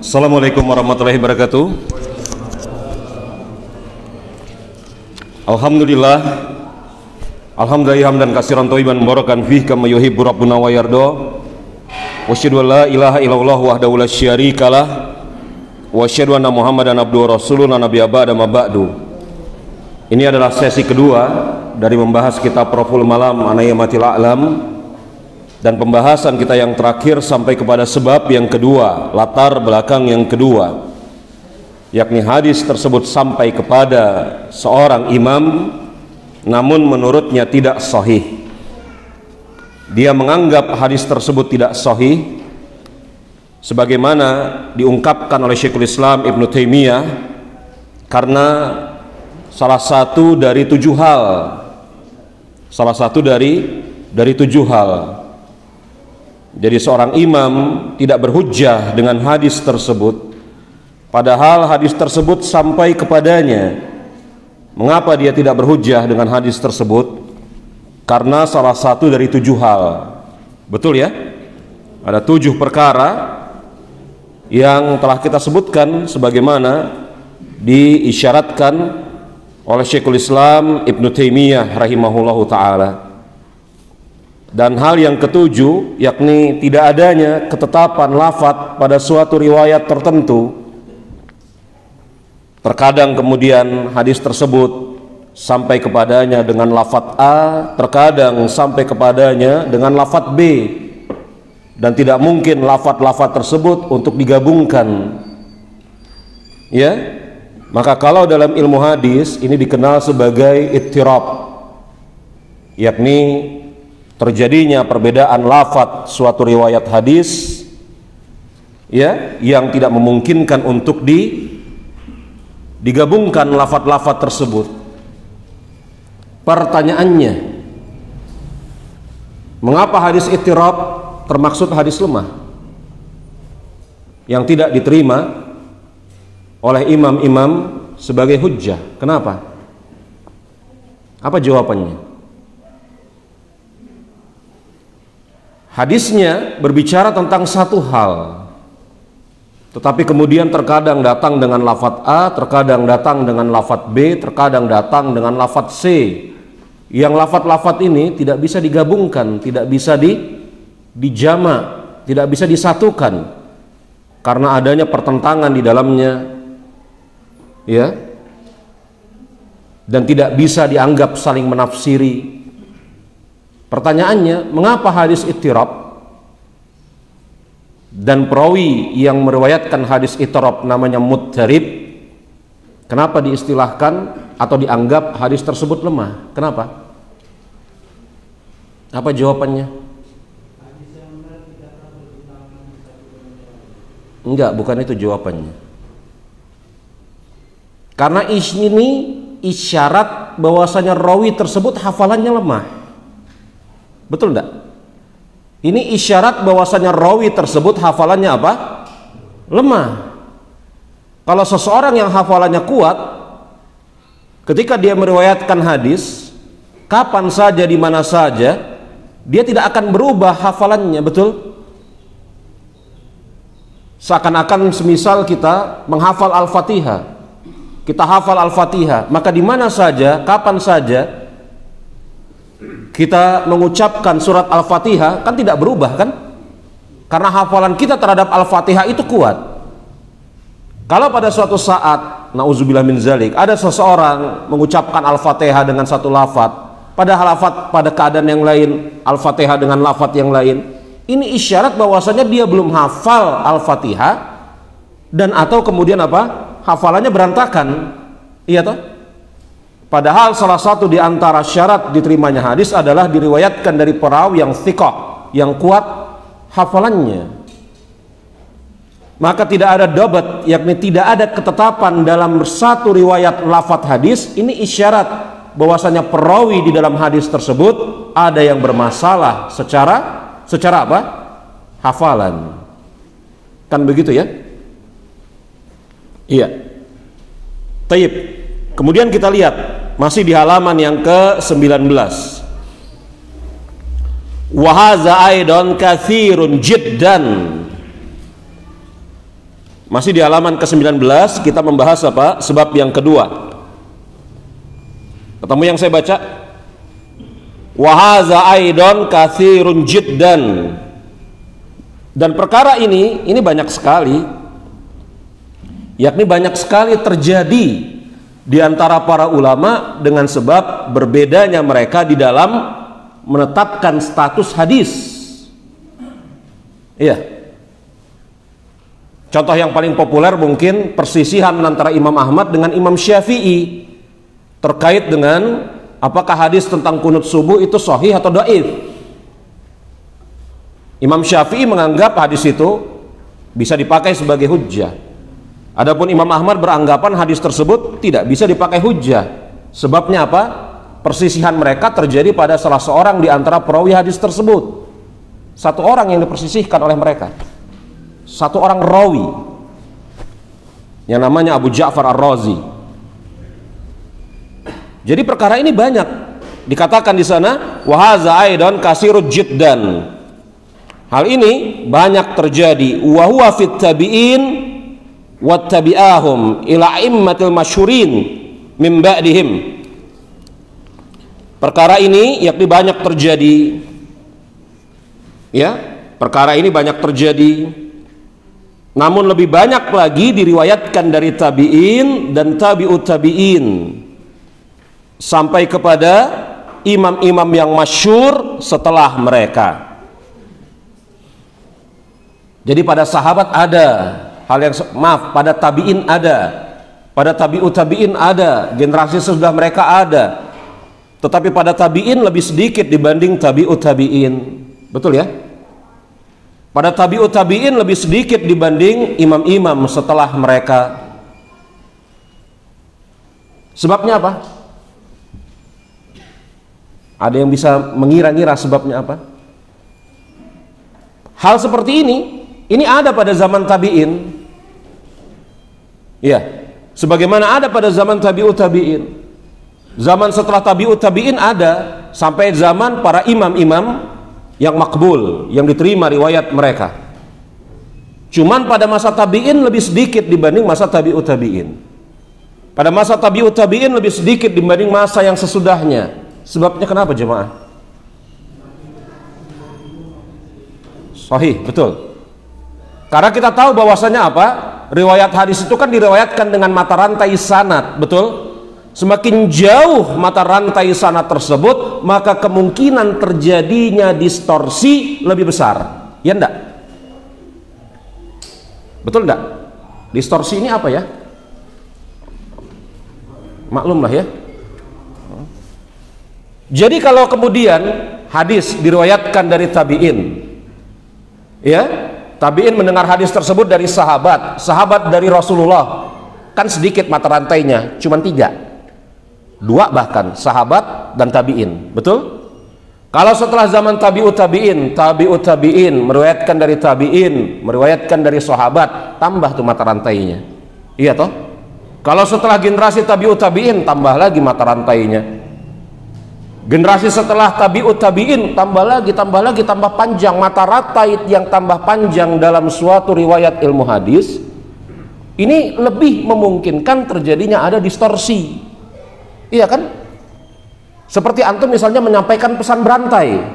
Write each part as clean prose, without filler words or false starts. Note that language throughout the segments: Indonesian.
Assalamualaikum warahmatullahi wabarakatuh. Alhamdulillah hamdan katsiran thayyiban mubarakan fihi kama yuhibbu rabbuna wa yarda. Wa asyhadu an la ilaha illallah wahdahu la syarikalah wa asyhadu anna Muhammadan abduhu wa rasuluhu la nabiyya ba'da ma ba'du. Ini adalah sesi kedua dari membahas kitab Raful Malam an Ayyamatil A'lam, dan pembahasan kita yang terakhir sampai kepada sebab yang kedua, latar belakang yang kedua, yakni hadis tersebut sampai kepada seorang imam namun menurutnya tidak sahih. Dia menganggap hadis tersebut tidak sahih sebagaimana diungkapkan oleh Syekhul Islam Ibnu Taimiyah, karena salah satu dari 7 hal, salah satu dari 7 hal. Jadi seorang imam tidak berhujjah dengan hadis tersebut, padahal hadis tersebut sampai kepadanya. Mengapa dia tidak berhujjah dengan hadis tersebut? Karena salah satu dari 7 hal. Betul ya? Ada 7 perkara yang telah kita sebutkan sebagaimana diisyaratkan oleh Syekhul Islam Ibnu Taimiyah rahimahullahu ta'ala. Dan hal yang ketujuh, yakni tidak adanya ketetapan lafadz pada suatu riwayat tertentu. Terkadang kemudian hadis tersebut sampai kepadanya dengan lafadz A, terkadang sampai kepadanya dengan lafadz B, dan tidak mungkin lafadz-lafadz tersebut untuk digabungkan. Ya, maka kalau dalam ilmu hadis ini dikenal sebagai ittirab, yakni terjadinya perbedaan lafadz suatu riwayat hadis, ya, yang tidak memungkinkan untuk digabungkan lafadz-lafadz tersebut. Pertanyaannya, mengapa hadis ittirab termaksud hadis lemah yang tidak diterima oleh imam-imam sebagai hujjah? Kenapa? Apa jawabannya? Hadisnya berbicara tentang satu hal, tetapi kemudian terkadang datang dengan lafadz A, terkadang datang dengan lafadz B, terkadang datang dengan lafadz C. Yang lafadz-lafadz ini tidak bisa digabungkan, tidak bisa dijama', tidak bisa disatukan karena adanya pertentangan di dalamnya, ya, dan tidak bisa dianggap saling menafsiri. Pertanyaannya, mengapa hadis ittirab dan perawi yang meriwayatkan hadis ittirab namanya mudharib, kenapa diistilahkan atau dianggap hadis tersebut lemah? Kenapa? Apa jawabannya? Enggak, bukan itu jawabannya. Karena ini isyarat bahwasanya rawi tersebut hafalannya lemah. Betul enggak? Ini isyarat bahwasanya rawi tersebut hafalannya apa? Lemah. Kalau seseorang yang hafalannya kuat, ketika dia meriwayatkan hadis, kapan saja, di mana saja, dia tidak akan berubah hafalannya, betul? Seakan-akan semisal kita menghafal Al-Fatihah, kita hafal Al-Fatihah, maka di mana saja, kapan saja kita mengucapkan surat Al-Fatihah kan tidak berubah, kan? Karena hafalan kita terhadap Al-Fatihah itu kuat. Kalau pada suatu saat, na'udzubillah min zalik, ada seseorang mengucapkan Al-Fatihah dengan satu lafadz, padahal lafadz pada keadaan yang lain, Al-Fatihah dengan lafadz yang lain, ini isyarat bahwasanya dia belum hafal Al-Fatihah, dan atau kemudian apa? Hafalannya berantakan. Iya toh? Padahal salah satu di antara syarat diterimanya hadis adalah diriwayatkan dari perawi yang thiqah, yang kuat hafalannya. Maka tidak ada dobat, yakni tidak ada ketetapan dalam satu riwayat lafadz hadis. Ini isyarat bahwasanya perawi di dalam hadis tersebut ada yang bermasalah secara apa? Hafalan. Kan begitu ya? Iya. Taib. Kemudian kita lihat masih di halaman yang ke-19. Wa hadza aidan katsirun jiddan Masih di halaman ke-19 kita membahas apa? Sebab yang kedua. Ketemu yang saya baca? Wa hadza aidon katsirun jiddan. Dan perkara ini banyak sekali, yakni banyak sekali terjadi di antara para ulama dengan sebab berbedanya mereka di dalam menetapkan status hadis. Iya. Contoh yang paling populer mungkin persisihan antara Imam Ahmad dengan Imam Syafi'i terkait dengan apakah hadis tentang kunut subuh itu sahih atau dhaif. Imam Syafi'i menganggap hadis itu bisa dipakai sebagai hujjah. Adapun Imam Ahmad beranggapan hadis tersebut tidak bisa dipakai hujjah. Sebabnya apa? Persisihan mereka terjadi pada salah seorang di antara perawi hadis tersebut. Satu orang yang dipersisihkan oleh mereka. Satu orang rawi yang namanya Abu Ja'far Ar-Razi. Jadi perkara ini banyak dikatakan di sana wa hadza aidan kasirud jiddan. Hal ini banyak terjadi wa huwa fit tabi'in wat tabi'ahum ila immatil masyhurin min ba'dihim. Perkara ini yakni banyak terjadi, ya, perkara ini banyak terjadi, namun lebih banyak lagi diriwayatkan dari tabi'in dan tabi'ut tabi'in sampai kepada imam-imam yang masyhur setelah mereka. Jadi pada sahabat ada hal yang, pada tabi'in ada, pada tabi'ut tabi'in ada, generasi sesudah mereka ada, tetapi pada tabi'in lebih sedikit dibanding tabi'ut tabi'in. Betul ya? Pada tabi'ut tabi'in lebih sedikit dibanding imam-imam setelah mereka. Sebabnya apa? Ada yang bisa mengira-ngira sebabnya apa? Hal seperti ini ada pada zaman tabi'in. Ya, sebagaimana ada pada zaman tabi'ut tabi'in. Zaman setelah tabi'ut tabi'in ada sampai zaman para imam-imam yang makbul, yang diterima riwayat mereka. Cuman pada masa tabi'in lebih sedikit dibanding masa tabi'ut tabi'in. Pada masa tabi'ut tabi'in lebih sedikit dibanding masa yang sesudahnya. Sebabnya kenapa jemaah? Sahih, betul. Karena kita tahu bahwasanya apa? Riwayat hadis itu kan diriwayatkan dengan mata rantai sanad, betul? Semakin jauh mata rantai sanad tersebut, maka kemungkinan terjadinya distorsi lebih besar. Ya enggak? Betul enggak? Distorsi ini apa ya? Maklumlah ya. Jadi kalau kemudian hadis diriwayatkan dari tabi'in, ya, tabi'in mendengar hadis tersebut dari sahabat, sahabat dari Rasulullah, kan sedikit mata rantainya, cuma 3, 2 bahkan, sahabat dan tabi'in, betul? Kalau setelah zaman tabi'ut tabi'in meriwayatkan dari tabi'in, meriwayatkan dari sahabat, tambah tuh mata rantainya, iya toh? Kalau setelah generasi tabi'ut tabi'in, tambah lagi mata rantainya. Generasi setelah tabi'ut tabi'in tambah lagi, tambah panjang. Mata rantai yang tambah panjang dalam suatu riwayat ilmu hadis ini lebih memungkinkan terjadinya ada distorsi. Iya kan? Seperti antum misalnya menyampaikan pesan berantai,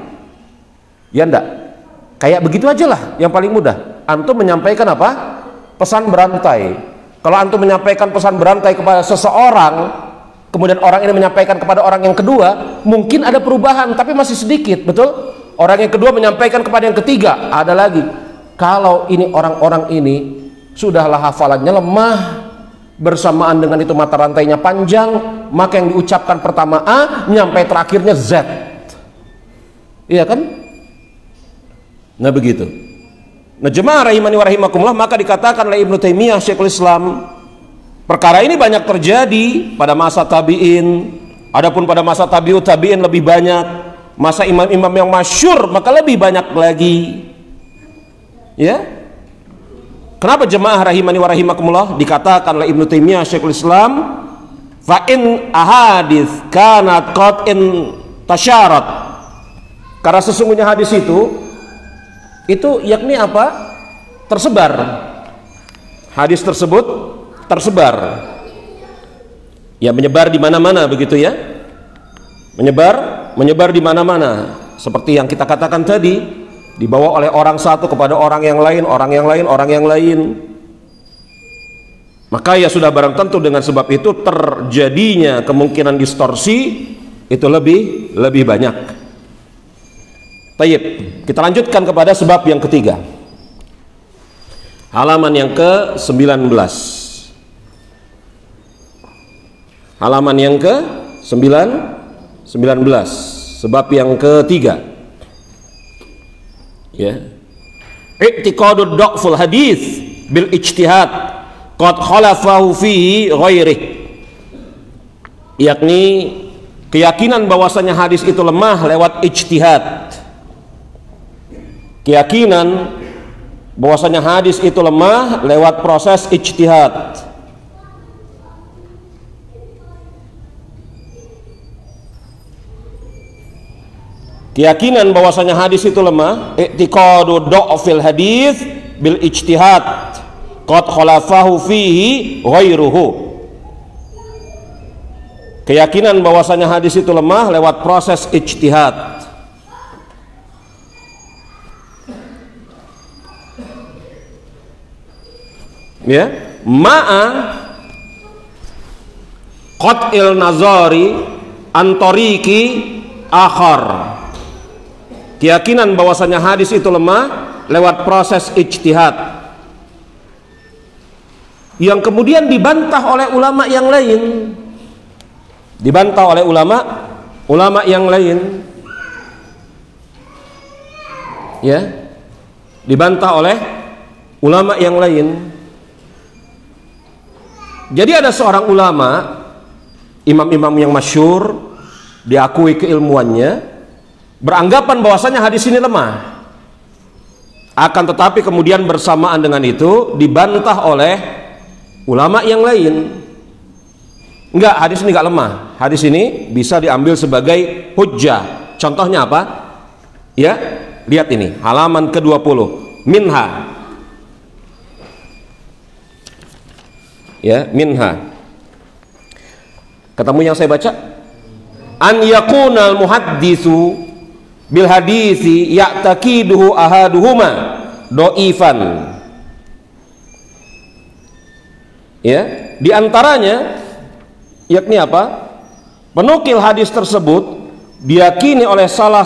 ya enggak? Kayak begitu aja lah yang paling mudah. Antum menyampaikan apa? Pesan berantai. Kalau antum menyampaikan pesan berantai kepada seseorang, kemudian orang ini menyampaikan kepada orang yang kedua, mungkin ada perubahan tapi masih sedikit, betul? Orang yang kedua menyampaikan kepada yang ketiga, ada lagi. Kalau ini orang-orang ini sudahlah hafalannya lemah, bersamaan dengan itu mata rantainya panjang, maka yang diucapkan pertama A, nyampai terakhirnya Z. Iya kan? Nah begitu. Nah jemaah rahimani wa rahimakumullah, maka dikatakan oleh Ibnu Taimiyah Syekhul Islam, perkara ini banyak terjadi pada masa tabi'in. Adapun pada masa tabi'ut tabi'in lebih banyak. Masa imam-imam yang masyhur maka lebih banyak lagi. Ya. Kenapa jemaah rahimani wa rahimakumullah dikatakan oleh Ibnu Taimiyah Syekhul Islam, fa in ahadits kanat qat'in tasyarat. Karena sesungguhnya hadis itu yakni apa? Tersebar. hadis tersebut tersebar, ya menyebar di mana-mana begitu ya, menyebar di mana-mana, seperti yang kita katakan tadi, dibawa oleh orang satu kepada orang yang lain, orang yang lain. Maka ya sudah barang tentu dengan sebab itu terjadinya kemungkinan distorsi itu lebih banyak. Tayyib, kita lanjutkan kepada sebab yang ketiga, halaman yang ke-19. Halaman yang ke-19, sebab yang ketiga, ya, i'tiqadu dha'ful hadis bil ijtihad qad khalafahu fihi ghairih, yakni keyakinan bahwasanya hadis itu lemah lewat ijtihad. Keyakinan bahwasanya hadis itu lemah lewat proses ijtihad. Keyakinan bahwasanya hadis itu lemah, i'tiqadu dha'fil hadis bil ijtihad qad khalafahu fihi ghairuhu. Keyakinan bahwasanya hadis itu lemah lewat proses ijtihad. Ya, ma'a qat'il nazari antoriki akhar. Keyakinan bahwasanya hadis itu lemah lewat proses ijtihad yang kemudian dibantah oleh ulama yang lain, dibantah oleh ulama yang lain, ya, dibantah oleh ulama yang lain. Jadi ada seorang ulama, imam-imam yang masyhur, diakui keilmuannya, beranggapan bahwasanya hadis ini lemah. Akan tetapi kemudian bersamaan dengan itu dibantah oleh ulama yang lain. Enggak, hadis ini enggak lemah. Hadis ini bisa diambil sebagai hujjah. Contohnya apa? Ya, lihat ini, halaman ke-20. Minha. Ya, minha. Ketemu yang saya baca? An yakunal muhadditsu bil hadisi ya'taqiduhu ahaduhuma do'ifan. Ya, diantaranya yakni apa? Penukil hadis tersebut diyakini oleh salah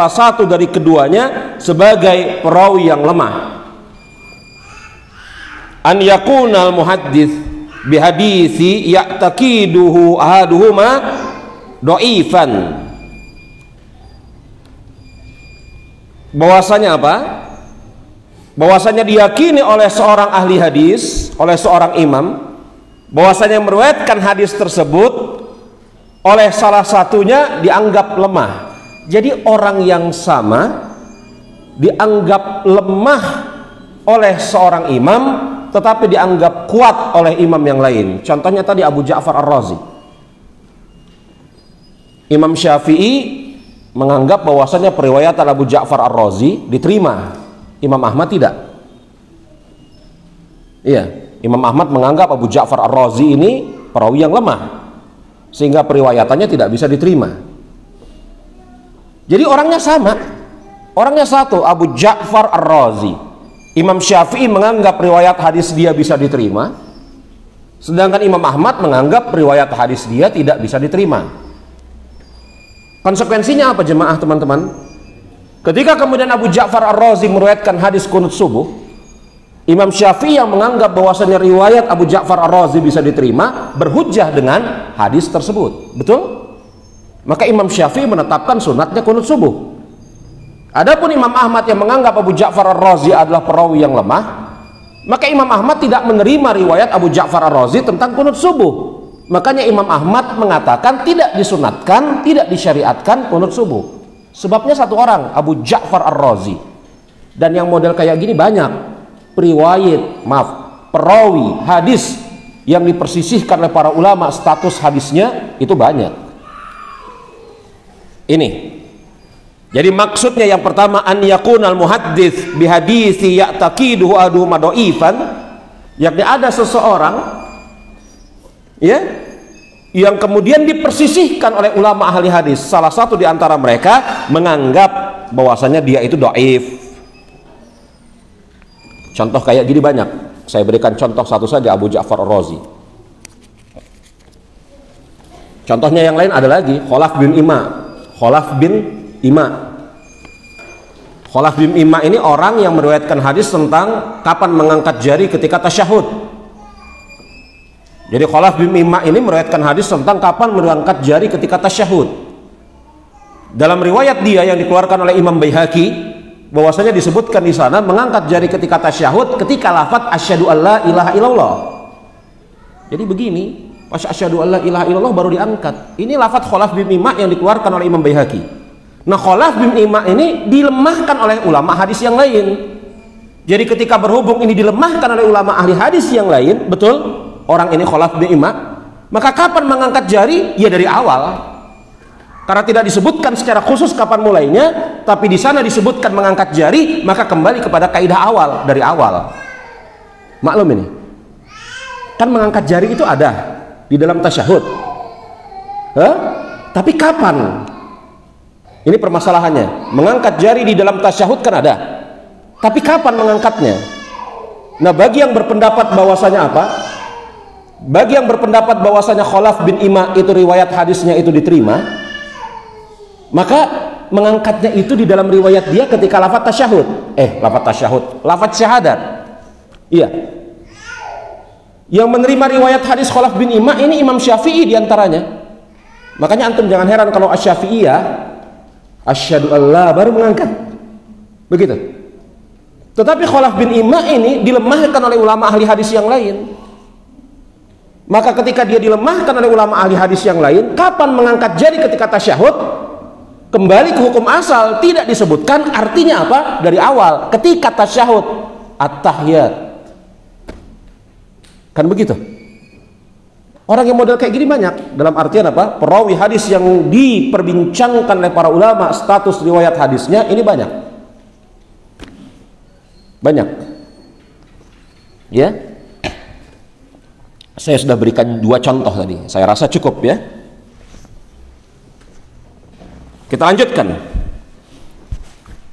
satu dari keduanya sebagai perawi yang lemah. An yakunal muhaddits bi hadisi ya'taqiduhu ahaduhuma do'ifan. Bahwasanya apa? Bahwasanya diyakini oleh seorang ahli hadis, oleh seorang imam, bahwasanya meriwayatkan hadis tersebut oleh salah satunya dianggap lemah. Jadi orang yang sama dianggap lemah oleh seorang imam, tetapi dianggap kuat oleh imam yang lain. Contohnya tadi Abu Ja'far Ar-Razi. Imam Syafi'i menganggap bahwasanya periwayatan Abu Ja'far Ar-Razi diterima, Imam Ahmad tidak. Iya, Imam Ahmad menganggap Abu Ja'far Ar-Razi ini perawi yang lemah, sehingga periwayatannya tidak bisa diterima. Jadi orangnya sama, orangnya satu, Abu Ja'far Ar-Razi. Imam Syafi'i menganggap riwayat hadis dia bisa diterima, sedangkan Imam Ahmad menganggap riwayat hadis dia tidak bisa diterima. Konsekuensinya apa jemaah teman-teman? Ketika kemudian Abu Ja'far Ar-Razi meriwayatkan hadis kunut subuh, Imam Syafi'i yang menganggap bahwasanya riwayat Abu Ja'far Ar-Razi bisa diterima berhujjah dengan hadis tersebut. Betul? Maka Imam Syafi'i menetapkan sunatnya kunut subuh. Adapun Imam Ahmad yang menganggap Abu Ja'far Ar-Razi adalah perawi yang lemah, maka Imam Ahmad tidak menerima riwayat Abu Ja'far Ar-Razi tentang kunut subuh. Makanya Imam Ahmad mengatakan tidak disunatkan, tidak disyariatkan kunut subuh. Sebabnya satu orang, Abu Ja'far Ar-Razi. Dan yang model kayak gini banyak. Perawi hadis yang dipersisihkan oleh para ulama, status hadisnya itu banyak. Ini Jadi maksudnya yang pertama, an yakunal muhaddits bihadisi ya'taqiduhu adu madhaifan, yakni ada seseorang ya yang kemudian dipersisihkan oleh ulama ahli hadis, salah satu di antara mereka menganggap bahwasanya dia itu dhaif. Contoh kayak gini banyak. Saya berikan contoh satu saja, Abu Ja'far Ar-Razi. Contohnya yang lain ada lagi, Khalaf bin Ima. Khalaf bin Ima ini orang yang meriwayatkan hadis tentang kapan mengangkat jari ketika tasyahud. Jadi Khalaf bin Ima ini meriwayatkan hadis tentang kapan mengangkat jari ketika tasyahud. Dalam riwayat dia yang dikeluarkan oleh Imam Baihaqi, bahwasanya disebutkan di sana mengangkat jari ketika tasyahud ketika lafaz asyhadu alla ilaha illallah. Jadi begini, pas asyhadu alla ilaha illallah baru diangkat. Ini lafaz Khalaf bin Ima yang dikeluarkan oleh Imam Baihaqi. Nah, Khalaf bin Ima ini dilemahkan oleh ulama hadis yang lain. Jadi ketika berhubung ini dilemahkan oleh ulama ahli hadis yang lain, betul, orang ini Khalaf bin Ima, maka kapan mengangkat jari? Ya dari awal. Karena tidak disebutkan secara khusus kapan mulainya, tapi di sana disebutkan mengangkat jari, maka kembali kepada kaidah awal, dari awal. Maklum ini. Kan mengangkat jari itu ada di dalam tasyahud. Tapi kapan? Ini permasalahannya. Mengangkat jari di dalam tasyahud kan ada, tapi kapan mengangkatnya? Nah, bagi yang berpendapat bahwasanya apa? Bagi yang berpendapat bahwasanya Khalaf bin Ima itu riwayat hadisnya itu diterima, maka mengangkatnya itu di dalam riwayat dia ketika lafaz tasyahud. Lafaz syahadat. Iya. Yang menerima riwayat hadis Khalaf bin Ima ini Imam Syafi'i diantaranya. Makanya antum jangan heran kalau Asy-Syafi'iyah asyhadu alla baru mengangkat. Begitu. Tetapi Khalaf bin Ima ini dilemahkan oleh ulama ahli hadis yang lain. Maka ketika dia dilemahkan oleh ulama ahli hadis yang lain, kapan mengangkat jari ketika tasyahud? Kembali ke hukum asal, tidak disebutkan, artinya apa? Dari awal, ketika tasyahud, at-tahiyat. Kan begitu? Orang yang model kayak gini banyak. Dalam artian apa? Perawi hadis yang diperbincangkan oleh para ulama, status riwayat hadisnya ini banyak. Banyak. Ya. Saya sudah berikan 2 contoh tadi. Saya rasa cukup ya. Kita lanjutkan.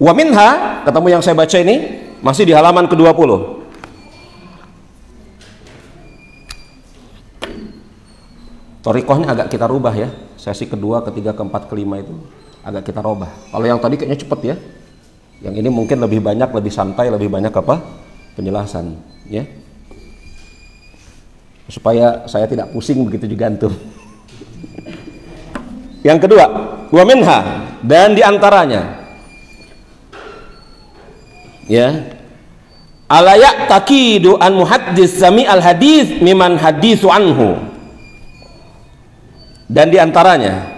Wa minha, ketemu yang saya baca ini masih di halaman ke-20. Thoriqohnya agak kita rubah ya. Sesi kedua, ketiga, keempat, kelima itu agak kita rubah. Kalau yang tadi kayaknya cepet ya. Yang ini mungkin lebih banyak, lebih santai, lebih banyak apa? Penjelasan ya. Supaya saya tidak pusing begitu juga antum. Yang kedua, wa minha, dan diantaranya ya, ala ya'taqidu an muhaddis sami al hadis miman hadisu anhu. Dan diantaranya,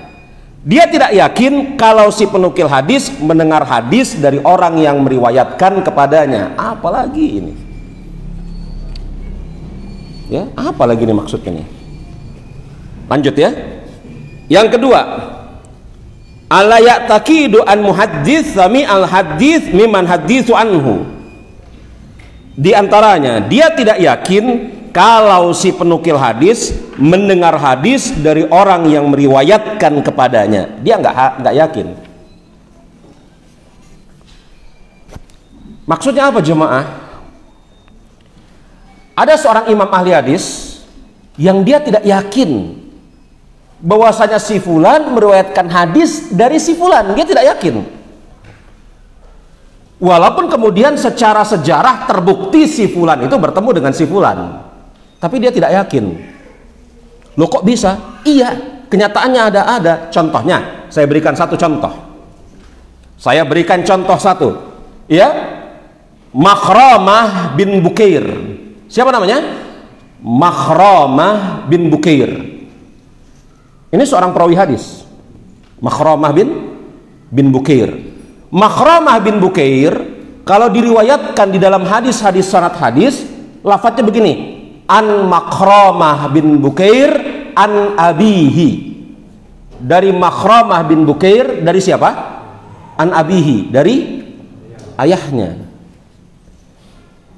dia tidak yakin kalau si penukil hadis mendengar hadis dari orang yang meriwayatkan kepadanya. Apalagi ini ya, apalagi ini maksudnya nih. Lanjut ya. Yang kedua, ala ya'taqidu an muhaddis sami al hadis miman hadisu anhu. Di antaranya, dia tidak yakin kalau si penukil hadis mendengar hadis dari orang yang meriwayatkan kepadanya. Dia nggak yakin. Maksudnya apa jemaah? Ada seorang imam ahli hadis yang dia tidak yakin bahwasanya si fulan meriwayatkan hadis dari si fulan. Dia tidak yakin. Walaupun kemudian secara sejarah terbukti si fulan itu bertemu dengan si fulan, tapi dia tidak yakin. Loh kok bisa? Iya, kenyataannya ada. Contohnya, saya berikan satu contoh. Saya berikan contoh satu. Ya, Makhramah bin Bukair. Siapa namanya? Makhramah bin Bukair. Ini seorang perawi hadis. Makhramah bin Bukair. Makhramah bin Bukair kalau diriwayatkan di dalam hadis-hadis sanad hadis, lafadznya begini: an Makhramah bin Bukair an abihi. Dari Makhramah bin Bukair, dari siapa? an abihi, dari ayahnya.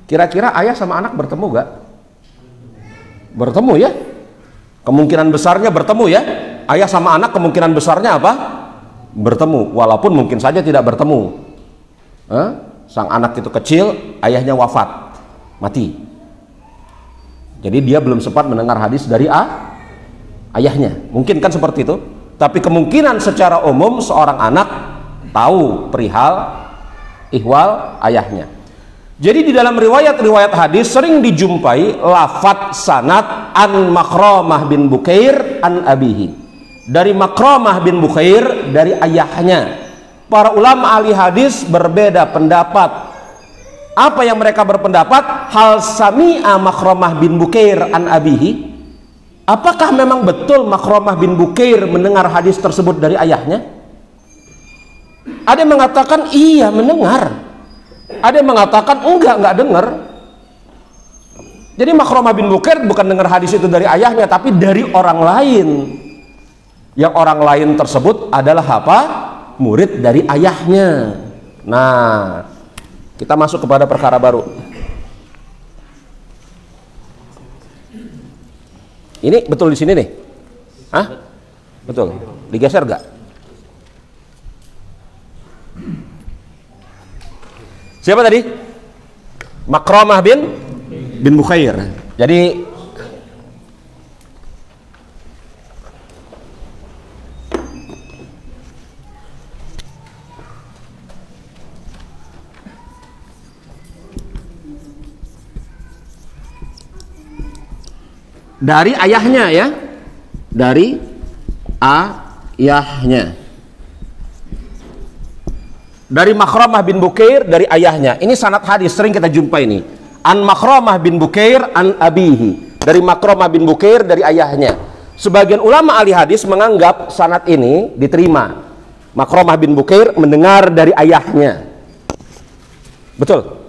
Kira-kira ayah sama anak bertemu gak? Bertemu ya. Kemungkinan besarnya bertemu ya. Ayah sama anak kemungkinan besarnya apa? Bertemu. Walaupun mungkin saja tidak bertemu. Sang anak itu kecil, ayahnya wafat, mati. Jadi dia belum sempat mendengar hadis dari ayahnya. Mungkin kan seperti itu. Tapi kemungkinan secara umum seorang anak tahu perihal ihwal ayahnya. Jadi di dalam riwayat-riwayat hadis sering dijumpai lafadz sanad an Makhramah bin Bukair an abihi. Dari Makhramah bin Bukair, dari ayahnya. Para ulama ahli hadis berbeda pendapat. Apa yang mereka berpendapat? Hal sami'a Makhramah bin Bukair an abihi. Apakah memang betul Makhramah bin Bukair mendengar hadis tersebut dari ayahnya? Ada yang mengatakan iya mendengar. Ada yang mengatakan enggak dengar. Jadi Makhramah bin Bukair bukan dengar hadis itu dari ayahnya, tapi dari orang lain. Yang orang lain tersebut adalah apa? Murid dari ayahnya. Nah, kita masuk kepada perkara baru. Ini betul di sini nih? Hah? Betul. Digeser gak? Siapa tadi? Makhramah bin Bukair. Jadi dari ayahnya ya. Dari ayahnya. Dari Makhramah bin Bukair, dari ayahnya. Ini sanad hadis sering kita jumpai ini. An Makhramah bin Bukair an abihi. Dari Makhramah bin Bukair, dari ayahnya. Sebagian ulama ahli hadis menganggap sanad ini diterima. Makhramah bin Bukair mendengar dari ayahnya. Betul.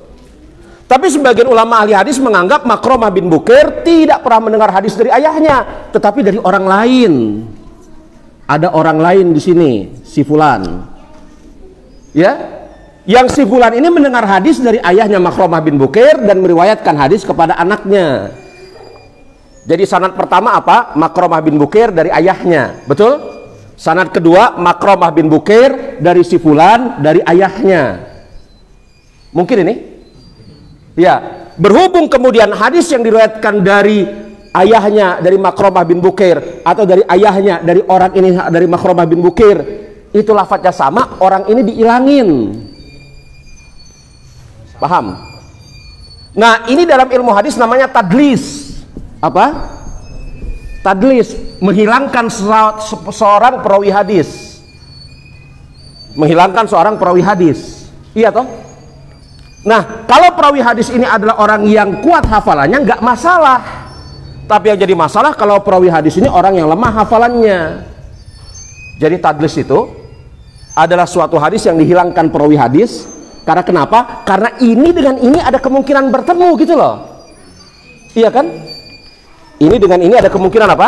Tapi sebagian ulama ahli hadis menganggap Makhramah bin Bukair tidak pernah mendengar hadis dari ayahnya, tetapi dari orang lain. Ada orang lain di sini, si fulan. Ya, yang si fulan ini mendengar hadis dari ayahnya Makhramah bin Bukair dan meriwayatkan hadis kepada anaknya. Jadi sanad pertama apa? Makhramah bin Bukair dari ayahnya, betul? Sanad kedua Makhramah bin Bukair dari si fulan dari ayahnya. Mungkin ini? Ya, berhubung kemudian hadis yang diriwayatkan dari ayahnya dari Makhramah bin Bukair atau dari ayahnya dari orang ini dari Makhramah bin Bukair itu lafadznya sama, orang ini diilangin. Paham? Nah, ini dalam ilmu hadis namanya tadlis. Apa? Tadlis, menghilangkan seorang perawi hadis. Menghilangkan seorang perawi hadis. Iya toh? Nah, kalau perawi hadis ini adalah orang yang kuat hafalannya, nggak masalah. Tapi yang jadi masalah kalau perawi hadis ini orang yang lemah hafalannya. Jadi tadlis itu adalah suatu hadis yang dihilangkan perawi hadis. Karena kenapa? Karena ini dengan ini ada kemungkinan bertemu gitu loh. Iya kan? Ini dengan ini ada kemungkinan apa?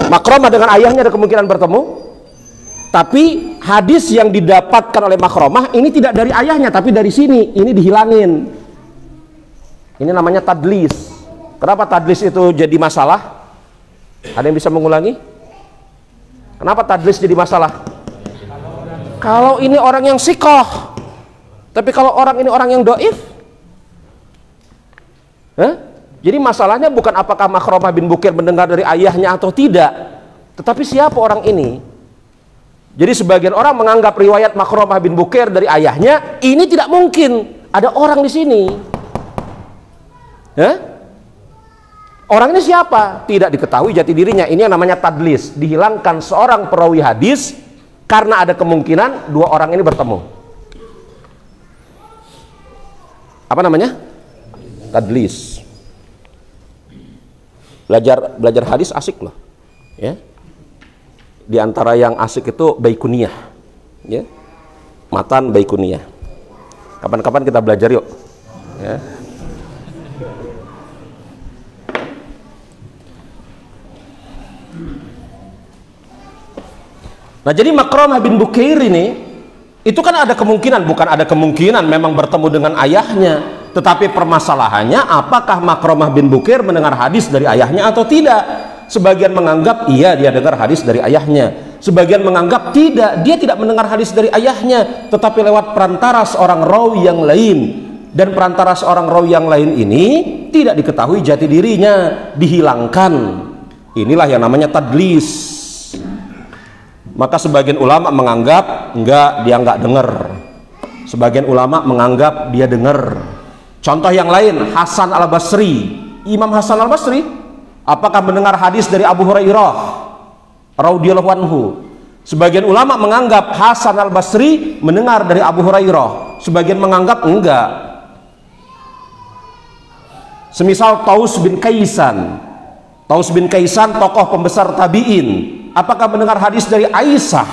Makhramah dengan ayahnya ada kemungkinan bertemu. Tapi hadis yang didapatkan oleh Makhramah ini tidak dari ayahnya, tapi dari sini. Ini dihilangin. Ini namanya tadlis. Kenapa tadlis itu jadi masalah? Ada yang bisa mengulangi? Kenapa tadlis jadi masalah? Kalau ini orang yang sikoh, tapi kalau orang ini orang yang doif, jadi masalahnya bukan apakah Makhramah bin Bukair mendengar dari ayahnya atau tidak, tetapi siapa orang ini. Jadi sebagian orang menganggap riwayat Makhramah bin Bukair dari ayahnya ini tidak mungkin, ada orang di sini. Orang ini siapa? Tidak diketahui jati dirinya. Ini yang namanya tadlis, dihilangkan seorang perawi hadis karena ada kemungkinan dua orang ini bertemu. Apa namanya? Tadlis. Belajar hadis asik loh. Ya. Di antara yang asik itu baikuniyah. Ya. Matan baikuniyah. Kapan-kapan kita belajar yuk. Ya. Nah, jadi Makhramah bin Bukair ini Itu kan ada kemungkinan, bukan ada kemungkinan memang bertemu dengan ayahnya. Tetapi permasalahannya, apakah Makromah bin Bukir mendengar hadis dari ayahnya atau tidak? Sebagian menganggap iya, dia dengar hadis dari ayahnya. Sebagian menganggap tidak, dia tidak mendengar hadis dari ayahnya, tetapi lewat perantara seorang rawi yang lain. Dan perantara seorang rawi yang lain ini tidak diketahui jati dirinya, dihilangkan. Inilah yang namanya tadlis. Maka sebagian ulama menganggap enggak, dia enggak dengar. Sebagian ulama menganggap dia dengar. Contoh yang lain, Hasan al-Basri. Imam Hasan al-Basri apakah mendengar hadis dari Abu Hurairah radhiyallahu anhu? Sebagian ulama menganggap Hasan al-Basri mendengar dari Abu Hurairah, sebagian menganggap enggak. Semisal Taus bin Kaisan. Taus bin Kaisan tokoh pembesar tabi'in, apakah mendengar hadis dari Aisyah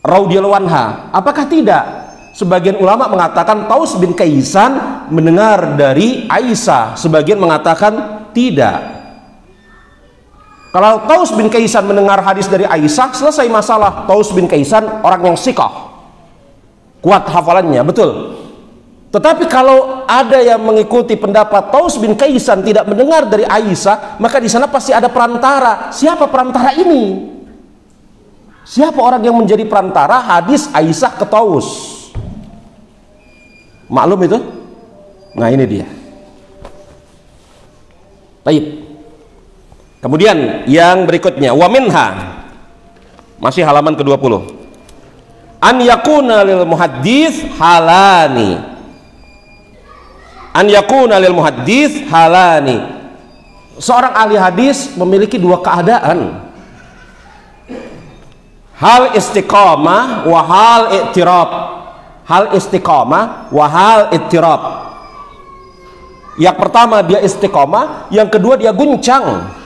radhiyallahu anha? Apakah tidak? Sebagian ulama mengatakan Taus bin Kaisan mendengar dari Aisyah, sebagian mengatakan tidak. Kalau Taus bin Kaisan mendengar hadis dari Aisyah, selesai masalah. Taus bin Kaisan orang yang siqah, kuat hafalannya, betul. Tetapi kalau ada yang mengikuti pendapat Taus bin Kaisan tidak mendengar dari Aisyah, maka di sana pasti ada perantara. Siapa perantara ini? Siapa orang yang menjadi perantara hadis Aisyah ke Taus? Maklum itu? Nah, ini dia. Baik. Kemudian yang berikutnya, wa minha, masih halaman ke-20. An yakuna lil muhaddits halani. An yakuna lil muhaddits halani. Seorang ahli hadis memiliki dua keadaan. Hal istiqamah wa hal i'tirab. Hal istiqamah wa hal i'tirab. Yang pertama dia istiqamah, yang kedua dia guncang.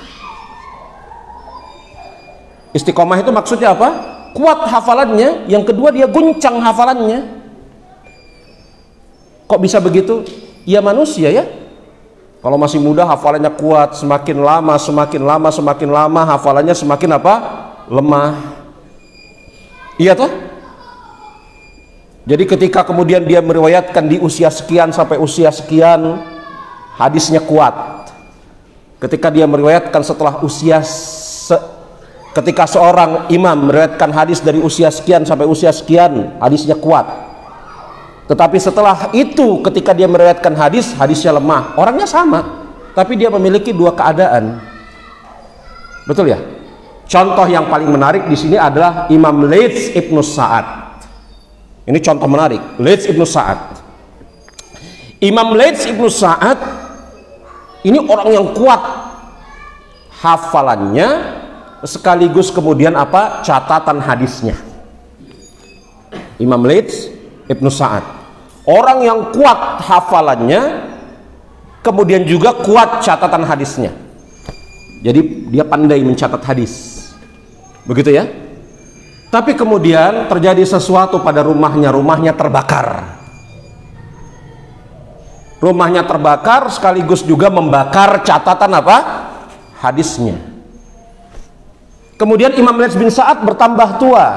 Istiqomah itu maksudnya apa? Kuat hafalannya, yang kedua dia guncang hafalannya. Kok bisa begitu? Ya manusia ya. Kalau masih muda hafalannya kuat, semakin lama hafalannya semakin apa? Lemah. Iya toh? Jadi ketika kemudian dia meriwayatkan di usia sekian sampai usia sekian, hadisnya kuat. Ketika dia meriwayatkan setelah usia ketika seorang imam meriwayatkan hadis dari usia sekian sampai usia sekian, hadisnya kuat. Tetapi setelah itu ketika dia meriwayatkan hadis, hadisnya lemah. Orangnya sama, tapi dia memiliki dua keadaan. Betul ya? Contoh yang paling menarik di sini adalah Imam Laits Ibnu Sa'ad. Ini contoh menarik, Laits Ibnu Sa'ad. Imam Laits Ibnu Sa'ad ini orang yang kuat hafalannya, sekaligus kemudian apa? Catatan hadisnya. Imam Laits Ibnu Sa'ad, orang yang kuat hafalannya, kemudian juga kuat catatan hadisnya. Jadi dia pandai mencatat hadis, begitu ya. Tapi kemudian terjadi sesuatu pada rumahnya terbakar. Rumahnya terbakar sekaligus juga membakar catatan apa? Hadisnya. Kemudian Imam Laits bin Sa'ad bertambah tua.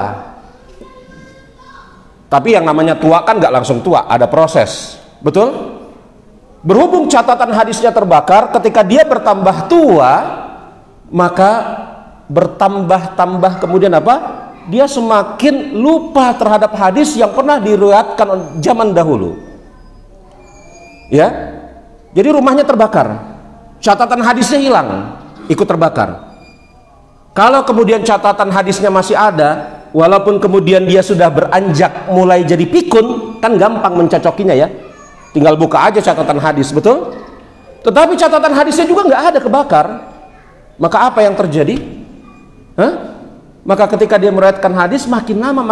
Tapi yang namanya tua kan nggak langsung tua, ada proses. Betul? Berhubung catatan hadisnya terbakar, ketika dia bertambah tua, maka bertambah-tambah kemudian apa? Dia semakin lupa terhadap hadis yang pernah diriwayatkan zaman dahulu. Ya, jadi rumahnya terbakar, catatan hadisnya hilang, ikut terbakar. Kalau kemudian catatan hadisnya masih ada, walaupun kemudian dia sudah beranjak mulai jadi pikun, kan gampang mencocokinya ya, tinggal buka aja catatan hadis, betul? Tetapi catatan hadisnya juga nggak ada, kebakar. Maka apa yang terjadi? Maka ketika dia meriwayatkan hadis, makin lama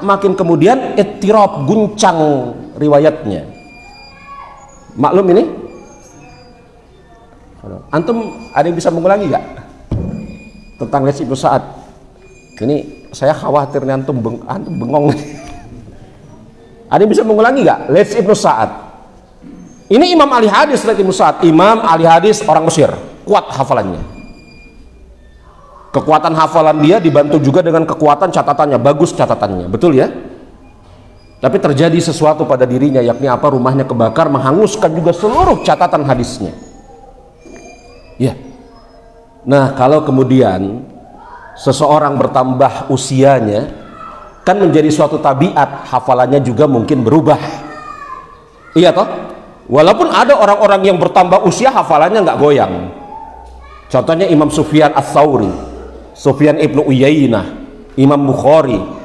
makin kemudian ittirab, guncang riwayatnya. Maklum ini? Antum ada yang bisa mengulangi nggak tentang Laits Ibnu Sa'ad? Ini saya khawatir nih antum bengong. Ada yang bisa mengulangi nggak Laits Ibnu Sa'ad? Ini imam ahli hadis, Laits Ibnu Sa'ad, imam ahli hadis orang Mesir, kuat hafalannya. Kekuatan hafalan dia dibantu juga dengan kekuatan catatannya, bagus catatannya, betul ya? Tapi terjadi sesuatu pada dirinya, yakni apa? Rumahnya kebakar, menghanguskan juga seluruh catatan hadisnya. Ya. Nah, kalau kemudian seseorang bertambah usianya, kan menjadi suatu tabiat, hafalannya juga mungkin berubah. Iya toh? Walaupun ada orang-orang yang bertambah usia hafalannya nggak goyang. Contohnya Imam Sufyan Ats-Tsauri, Sufyan ibnu Uyainah, Imam Bukhari.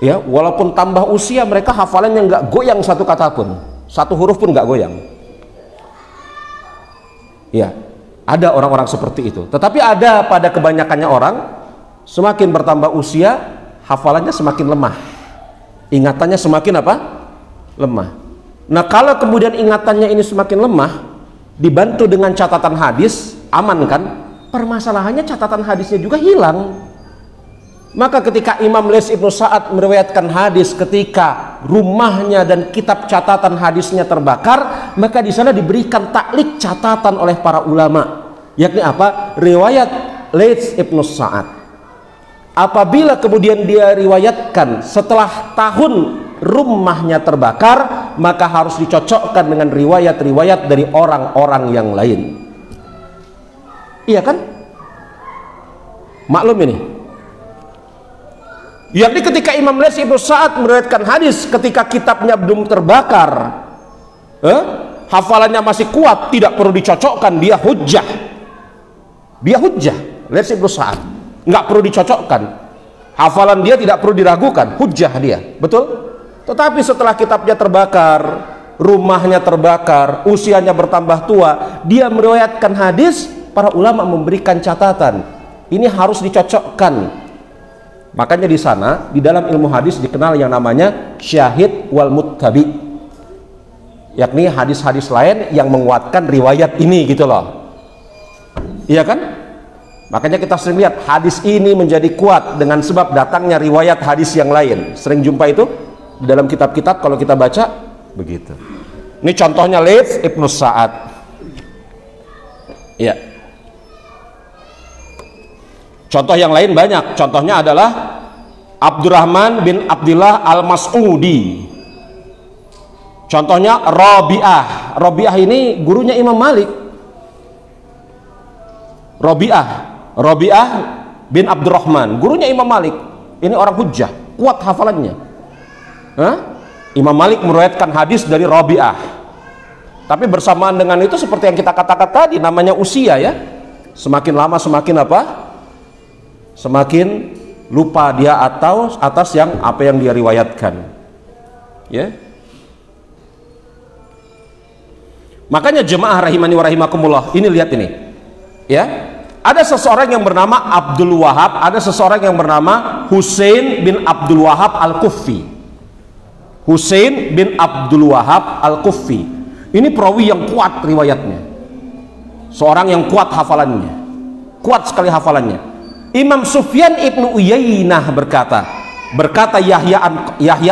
Ya, walaupun tambah usia mereka hafalannya nggak goyang satu kata pun, satu huruf pun nggak goyang. Ya, ada orang-orang seperti itu. Tetapi ada pada kebanyakannya orang, semakin bertambah usia, hafalannya semakin lemah, ingatannya semakin apa? Lemah. Nah, kalau kemudian ingatannya ini semakin lemah, dibantu dengan catatan hadis, aman kan? Permasalahannya catatan hadisnya juga hilang. Maka ketika Imam Laits Ibnu Sa'ad meriwayatkan hadis ketika rumahnya dan kitab catatan hadisnya terbakar, maka di sana diberikan taklik catatan oleh para ulama, yakni apa? Riwayat Laits Ibnu Sa'ad. Apabila kemudian dia riwayatkan setelah tahun rumahnya terbakar, maka harus dicocokkan dengan riwayat-riwayat dari orang-orang yang lain. Iya kan? Maklum ini. Yakni ketika Imam Laits Ibnu Sa'ad meriwayatkan hadis ketika kitabnya belum terbakar, hafalannya masih kuat, tidak perlu dicocokkan, dia hujjah. Dia hujjah, Laits Ibnu Sa'ad, nggak perlu dicocokkan. Hafalan dia tidak perlu diragukan, hujjah dia, betul? Tetapi setelah kitabnya terbakar, rumahnya terbakar, usianya bertambah tua, dia meriwayatkan hadis, para ulama memberikan catatan, ini harus dicocokkan. Makanya di sana, di dalam ilmu hadis dikenal yang namanya syahid wal muttabi, yakni hadis-hadis lain yang menguatkan riwayat ini gitu loh. Iya kan? Makanya kita sering lihat hadis ini menjadi kuat dengan sebab datangnya riwayat hadis yang lain. Sering jumpa itu di dalam kitab-kitab kalau kita baca begitu. Ini contohnya Laits Ibnu Sa'ad. Iya. Contoh yang lain banyak. Contohnya adalah Abdurrahman bin Abdullah Al-Mas'udi. Contohnya Rabi'ah. Rabi'ah ini gurunya Imam Malik. Rabi'ah bin Abdurrahman, gurunya Imam Malik. Ini orang hujjah, kuat hafalannya. Imam Malik meriwayatkan hadis dari Rabi'ah. Tapi bersamaan dengan itu seperti yang kita katakan tadi, namanya usia ya. Semakin lama semakin apa? Semakin lupa dia atau atas yang apa yang dia riwayatkan, ya. Makanya jemaah rahimani wa rahimakumullah, ini lihat ini, ya. Ada seseorang yang bernama Abdul Wahab, ada seseorang yang bernama Husain bin Abdul Wahab Al-Kufi. Husain bin Abdul Wahab Al-Kufi. Ini perawi yang kuat riwayatnya, seorang yang kuat hafalannya, kuat sekali hafalannya. Imam Sufyan ibnu Uyainah berkata Yahya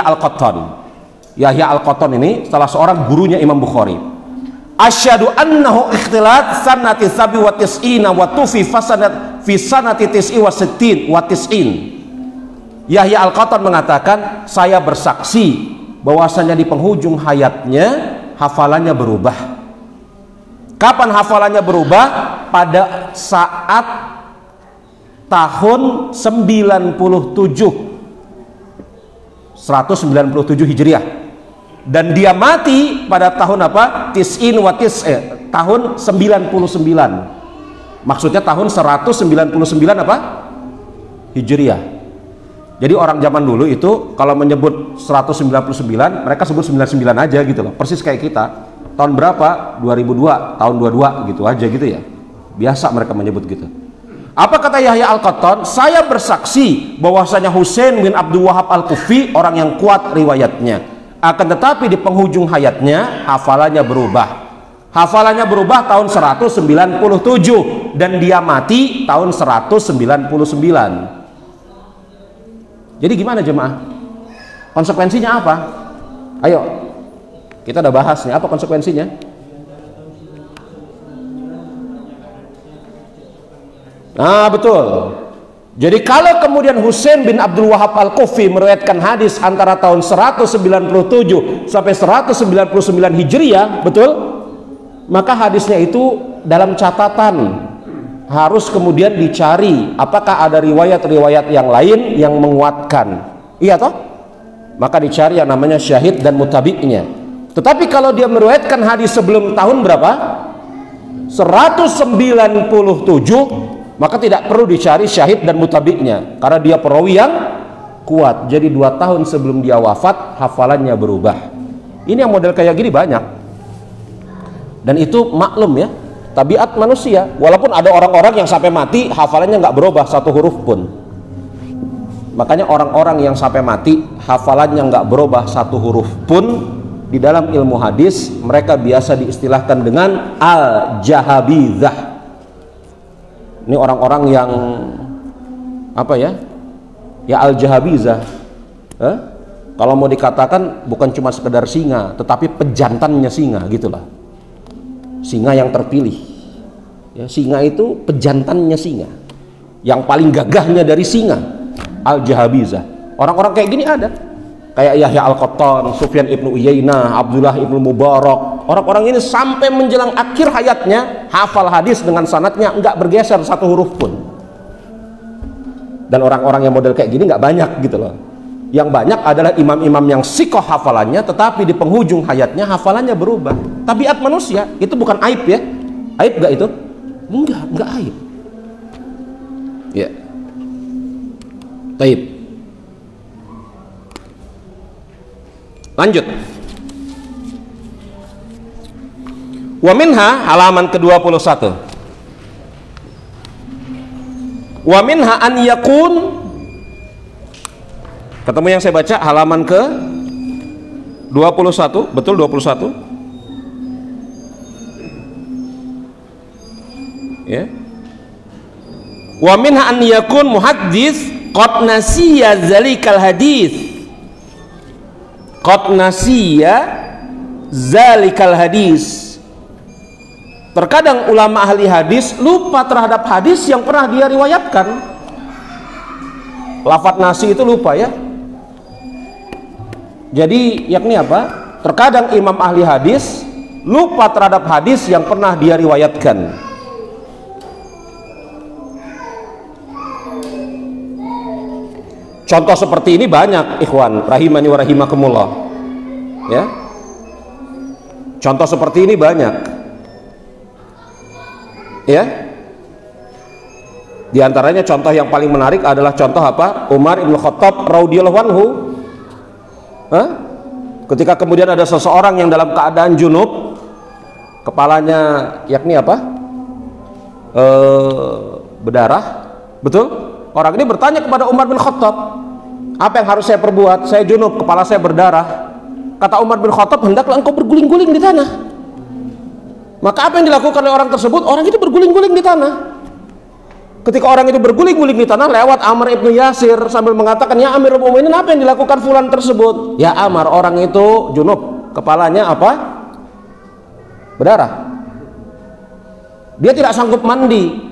Al-Qattan. Yahya Al-Qattan ini salah seorang gurunya Imam Bukhari. Asyhadu annahu ikhtilat sanati sabi wa tis'ina wa tufi fasanat fi sanati tis'i wa sittin wa tis'in. Yahya Al-Qattan mengatakan, saya bersaksi bahwasanya di penghujung hayatnya hafalannya berubah. Kapan hafalannya berubah? Pada saat tahun 197 Hijriah, dan dia mati pada tahun apa? Tis'in wa tis'e, tahun 99. Maksudnya tahun 199 apa? Hijriah. Jadi orang zaman dulu itu kalau menyebut 199 mereka sebut 99 aja gitu loh, persis kayak kita. Tahun berapa? 2002, tahun 22 gitu aja gitu ya, biasa mereka menyebut gitu. Apa kata Yahya Al-Qattan? Saya bersaksi bahwasanya Husain bin Abdul Wahab Al-Kufi orang yang kuat riwayatnya. Akan tetapi di penghujung hayatnya hafalannya berubah. Hafalannya berubah tahun 197 dan dia mati tahun 199. Jadi gimana jemaah? Konsekuensinya apa? Ayo, kita udah bahas nih, apa konsekuensinya? Nah betul, Jadi kalau kemudian Husain bin Abdul Wahab Al-Kufi meriwayatkan hadis antara tahun 197 sampai 199 Hijriah, betul? Maka hadisnya itu dalam catatan, harus kemudian dicari apakah ada riwayat-riwayat yang lain yang menguatkan. Iya toh? Maka dicari yang namanya syahid dan mutabi'nya. Tetapi kalau dia meriwayatkan hadis sebelum tahun berapa? 197, maka tidak perlu dicari syahid dan mutabi'nya, karena dia perawi yang kuat. Jadi 2 tahun sebelum dia wafat hafalannya berubah. Ini yang model kayak gini banyak, dan itu maklum ya, tabiat manusia. Walaupun ada orang-orang yang sampai mati hafalannya nggak berubah satu huruf pun. Makanya orang-orang yang sampai mati hafalannya nggak berubah satu huruf pun, di dalam ilmu hadis mereka biasa diistilahkan dengan al-jahabizah. Ini orang-orang yang apa ya? Ya al-jahabizah. Kalau mau dikatakan bukan cuma sekedar singa, tetapi pejantannya singa gitulah. Singa yang terpilih. Ya, singa itu pejantannya singa. Yang paling gagahnya dari singa, al-jahabizah. Orang-orang kayak gini ada. Kayak Yahya Al-Qattan, Sufyan ibnu Uyainah, Abdullah ibnu Mubarak. Orang-orang ini sampai menjelang akhir hayatnya hafal hadis dengan sanadnya nggak bergeser satu huruf pun. Dan orang-orang yang model kayak gini nggak banyak gitu loh. Yang banyak adalah imam-imam yang sikoh hafalannya, tetapi di penghujung hayatnya hafalannya berubah. Tabiat manusia, itu bukan aib ya. Aib nggak itu? Enggak aib. Ya. Taib. Lanjut. Wa minha, halaman ke-21. Wa minha an yakun, ketemu yang saya baca halaman ke-21, betul 21? Ya. Wa minha an yakun muhaddits qad nasiya zalikal hadis. Qad nasiya zalikal hadis. Terkadang ulama ahli hadis lupa terhadap hadis yang pernah dia riwayatkan. Lafadz nasi itu lupa ya. Jadi yakni apa? Terkadang imam ahli hadis lupa terhadap hadis yang pernah dia riwayatkan. Contoh seperti ini banyak, ikhwan rahimani wa rahimakumullah. Ya. Contoh seperti ini banyak. Ya. Di antaranya contoh yang paling menarik adalah contoh apa? Umar ibn Khattab radhiyallahu anhu. Ketika kemudian ada seseorang yang dalam keadaan junub, kepalanya yakni apa? Berdarah. Betul? Orang ini bertanya kepada Umar bin Khattab, apa yang harus saya perbuat? Saya junub, kepala saya berdarah. Kata Umar bin Khattab, hendaklah engkau berguling-guling di tanah. Maka apa yang dilakukan oleh orang tersebut? Orang itu berguling-guling di tanah. Ketika orang itu berguling-guling di tanah, lewat Amr ibn Yasir sambil mengatakan, ya Amirul Mukminin, apa yang dilakukan fulan tersebut? Ya Amr, orang itu junub, kepalanya apa? Berdarah. Dia tidak sanggup mandi.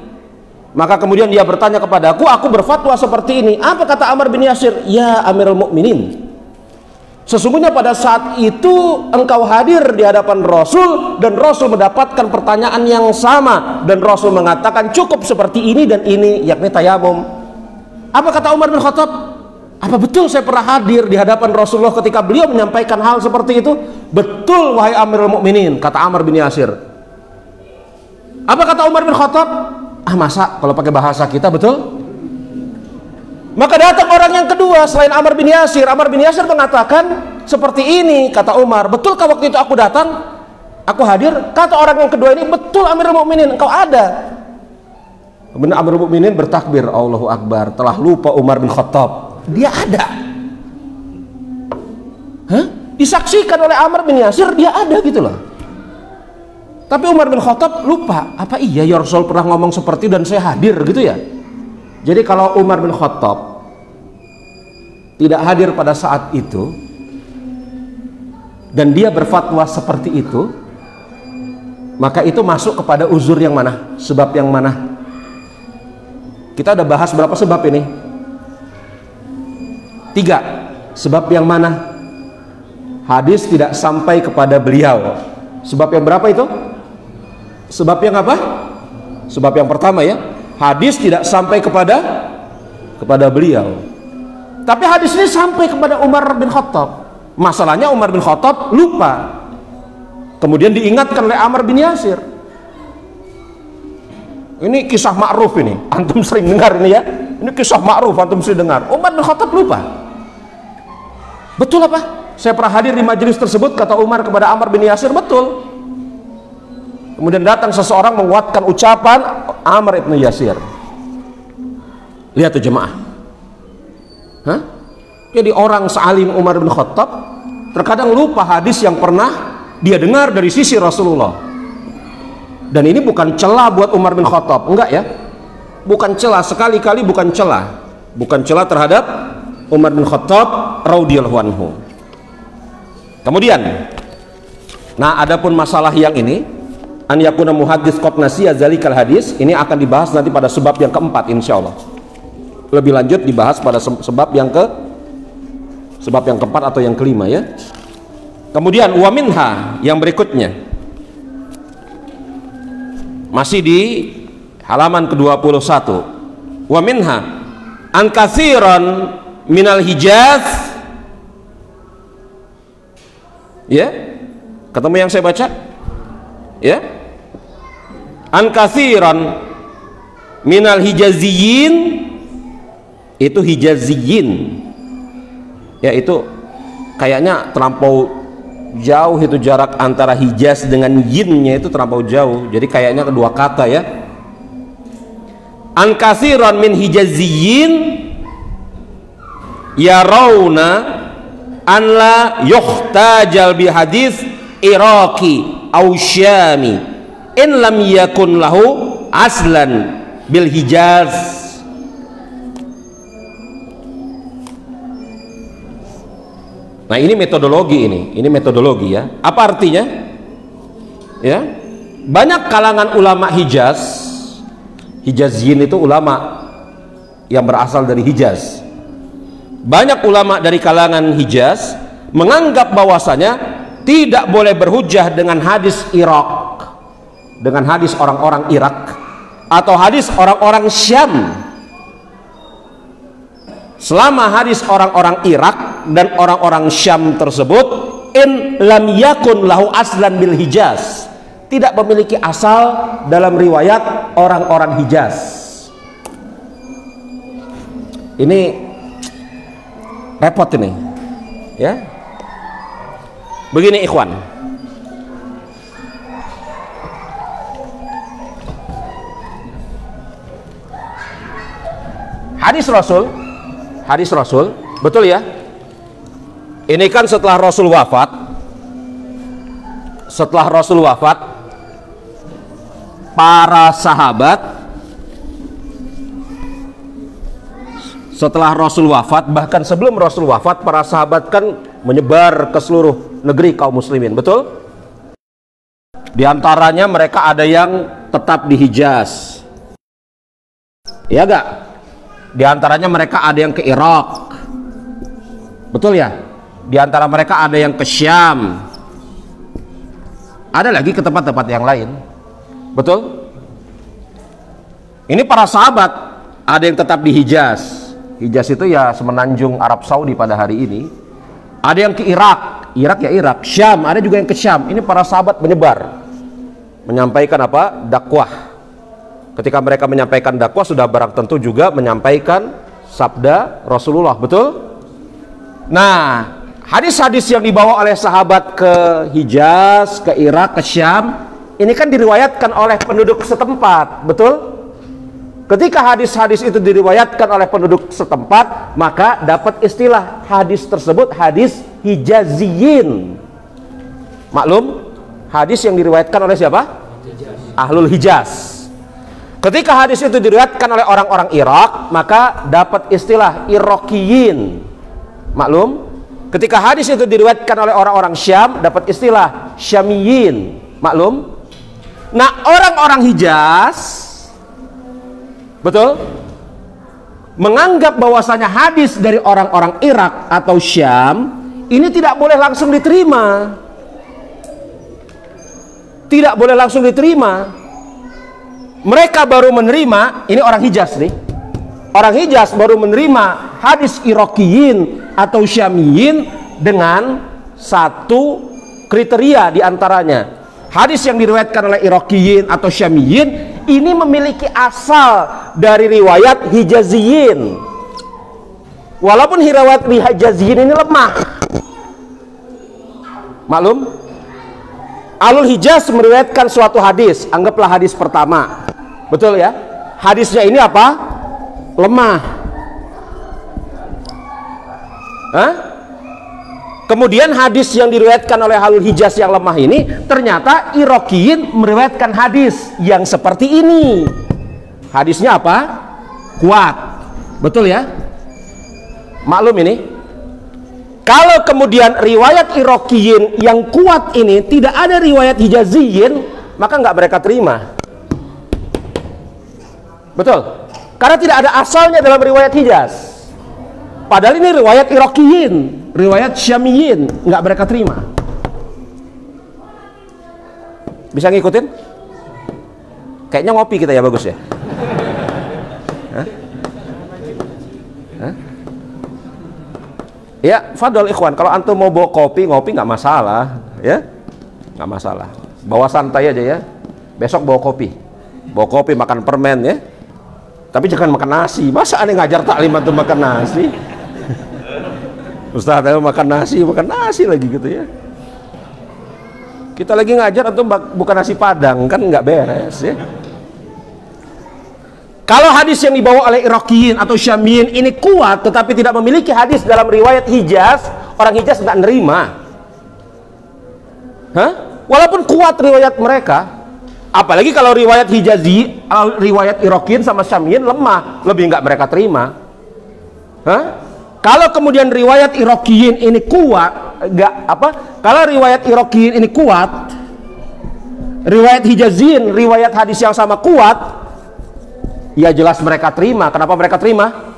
Maka kemudian dia bertanya kepadaku, aku berfatwa seperti ini. Apa kata Amr bin Yasir? Ya Amirul Mukminin, sesungguhnya pada saat itu engkau hadir di hadapan Rasul, dan Rasul mendapatkan pertanyaan yang sama, dan Rasul mengatakan cukup seperti ini dan ini, yakni tayamum. Apa kata Umar bin Khattab? Apa betul saya pernah hadir di hadapan Rasulullah ketika beliau menyampaikan hal seperti itu? Betul wahai Amirul Mukminin, kata Amr bin Yasir. Apa kata Umar bin Khattab? Masa kalau pakai bahasa kita, betul? Maka datang orang yang kedua selain Amr bin Yasir. Amr bin Yasir mengatakan seperti ini, kata Umar. Betulkah waktu itu aku datang? Aku hadir? Kata orang yang kedua ini, betul Amirul Mukminin, engkau ada. Kemudian Amirul Mukminin bertakbir, Allahu Akbar. Telah lupa Umar bin Khattab, dia ada. Disaksikan oleh Amr bin Yasir, dia ada gitu loh. Tapi Umar bin Khattab lupa, apa iya ya Rasul pernah ngomong seperti dan saya hadir gitu ya. Jadi kalau Umar bin Khattab tidak hadir pada saat itu dan dia berfatwa seperti itu, maka itu masuk kepada uzur yang mana? Sebab yang mana? Kita udah bahas berapa sebab ini? 3. Sebab yang mana? Hadis tidak sampai kepada beliau. Sebab yang berapa itu? Sebab yang apa? Sebab yang pertama ya, hadis tidak sampai kepada beliau. Tapi hadis ini sampai kepada Umar bin Khattab. Masalahnya Umar bin Khattab lupa. Kemudian diingatkan oleh Ammar bin Yasir. Ini kisah ma'ruf ini, antum sering dengar ini ya. Ini kisah ma'ruf, antum sering dengar. Umar bin Khattab lupa. Betul apa? Saya pernah hadir di majelis tersebut, kata Umar kepada Ammar bin Yasir, betul. Kemudian datang seseorang menguatkan ucapan Ammar bin Yasir. Lihat tuh jemaah. Hah? Jadi orang sealim Umar bin Khattab terkadang lupa hadis yang pernah dia dengar dari sisi Rasulullah. Dan ini bukan celah buat Umar bin Khattab, enggak ya, bukan celah, sekali-kali bukan celah, bukan celah terhadap Umar bin Khattab radhiyallahu anhu. Kemudian, nah adapun masalah yang ini, an yakuna muhaddits qad nasiya zalikal hadis, ini akan dibahas nanti pada sebab yang keempat insyaallah. Lebih lanjut dibahas pada sebab yang keempat atau yang kelima ya. Kemudian wa minha yang berikutnya, masih di halaman ke-21, wa minha an katsiran minal Hijaz, ya, ketemu yang saya baca ya, an katsiran minal Hijaziyin, itu Hijaziyin ya, itu kayaknya terlampau jauh, itu jarak antara Hijaz dengan yinnya itu terlampau jauh, jadi kayaknya kedua kata ya. An katsiran min hijaziyin yarawna an la yuhtajal bi hadis iraqi aw syami in lam yakun lahu aslan bil Hijaz. Nah ini metodologi, ini metodologi ya. Apa artinya? Ya, banyak kalangan ulama Hijaz, Hijaziyin itu ulama yang berasal dari Hijaz. Banyak ulama dari kalangan Hijaz menganggap bahwasanya tidak boleh berhujjah dengan hadis Irak, dengan hadis orang-orang Irak atau hadis orang-orang Syam, selama hadis orang-orang Irak dan orang-orang Syam tersebut in lam yakun lahu aslan bil Hijaz, tidak memiliki asal dalam riwayat orang-orang Hijaz. Ini repot ini ya. Begini ikhwan, hadis Rasul betul ya. Ini kan setelah Rasul wafat, para sahabat, setelah Rasul wafat, bahkan sebelum Rasul wafat, para sahabat kan menyebar ke seluruh negeri kaum muslimin, betul? Di antaranya mereka ada yang tetap di Hijaz, ya gak? Di antaranya mereka ada yang ke Irak, betul ya? Di antara mereka ada yang ke Syam, ada lagi ke tempat-tempat yang lain, betul? Ini para sahabat ada yang tetap di Hijaz. Hijaz itu ya semenanjung Arab Saudi pada hari ini. Ada yang ke Irak, ya Irak. Syam, ada juga yang ke Syam. Ini para sahabat menyebar, menyampaikan apa? Dakwah. Ketika mereka menyampaikan dakwah, sudah barang tentu juga menyampaikan sabda Rasulullah, betul? Nah, hadis-hadis yang dibawa oleh sahabat ke Hijaz, ke Irak, ke Syam, ini kan diriwayatkan oleh penduduk setempat, betul? Ketika hadis-hadis itu diriwayatkan oleh penduduk setempat, maka dapat istilah hadis tersebut hadis Hijaziyin. Maklum, hadis yang diriwayatkan oleh siapa? Ahlul Hijaz. Ketika hadis itu diriwayatkan oleh orang-orang Irak, maka dapat istilah Iraqiyin. Maklum, ketika hadis itu diriwayatkan oleh orang-orang Syam, dapat istilah Syamiyin. Maklum. Nah, orang-orang Hijaz, betul? menganggap bahwasanya hadis dari orang-orang Irak atau Syam ini tidak boleh langsung diterima. Tidak boleh langsung diterima. Mereka baru menerima, ini orang Hijaz nih. Orang Hijaz baru menerima hadis Iraqiyin atau Syamiyin dengan satu kriteria diantaranya. Hadis yang diriwayatkan oleh Iraqiyin atau Syamiyin ini memiliki asal dari riwayat Hijaziyin. Walaupun riwayat Hijaziyin ini lemah. Maklum, Ahlul Hijaz meriwayatkan suatu hadis, anggaplah hadis pertama. Betul ya? Hadisnya ini apa? Lemah. Hah? Kemudian hadis yang diriwayatkan oleh Ahlul Hijaz yang lemah ini ternyata Iraqiyin meriwayatkan hadis yang seperti ini. Hadisnya apa? Kuat. Betul ya? Maklum ini. Kalau kemudian riwayat Iraqiyin yang kuat ini tidak ada riwayat Hijaziyin, maka nggak mereka terima. Betul? Karena tidak ada asalnya dalam riwayat Hijaz. Padahal ini riwayat Iraqiyin, riwayat Syamiyin, nggak mereka terima. Bisa ngikutin? Kayaknya ngopi kita ya, bagus ya. Hah? Hah? Ya, fadol ikhwan, kalau antum mau bawa kopi, ngopi nggak masalah, ya, nggak masalah. Bawa santai aja ya. Besok bawa kopi, makan permen ya. Tapi jangan makan nasi. Masa aneh ngajar taklim antum makan nasi? Ustaz, ayo makan nasi lagi gitu ya. Kita lagi ngajar antum bukan nasi padang, kan nggak beres ya. Kalau hadis yang dibawa oleh Iraqiyin atau Syamiyin ini kuat tetapi tidak memiliki hadis dalam riwayat Hijaz, orang Hijaz nggak nerima. Hah? Walaupun kuat riwayat mereka, apalagi kalau riwayat Hijazi, riwayat Iraqiyin sama Syamiyin lemah, lebih nggak mereka terima. Hah? Kalau kemudian riwayat Iraqiyin ini kuat, kalau riwayat Iraqiyin ini kuat, riwayat Hijaziyin, riwayat hadis yang sama kuat, ya jelas mereka terima. Kenapa mereka terima?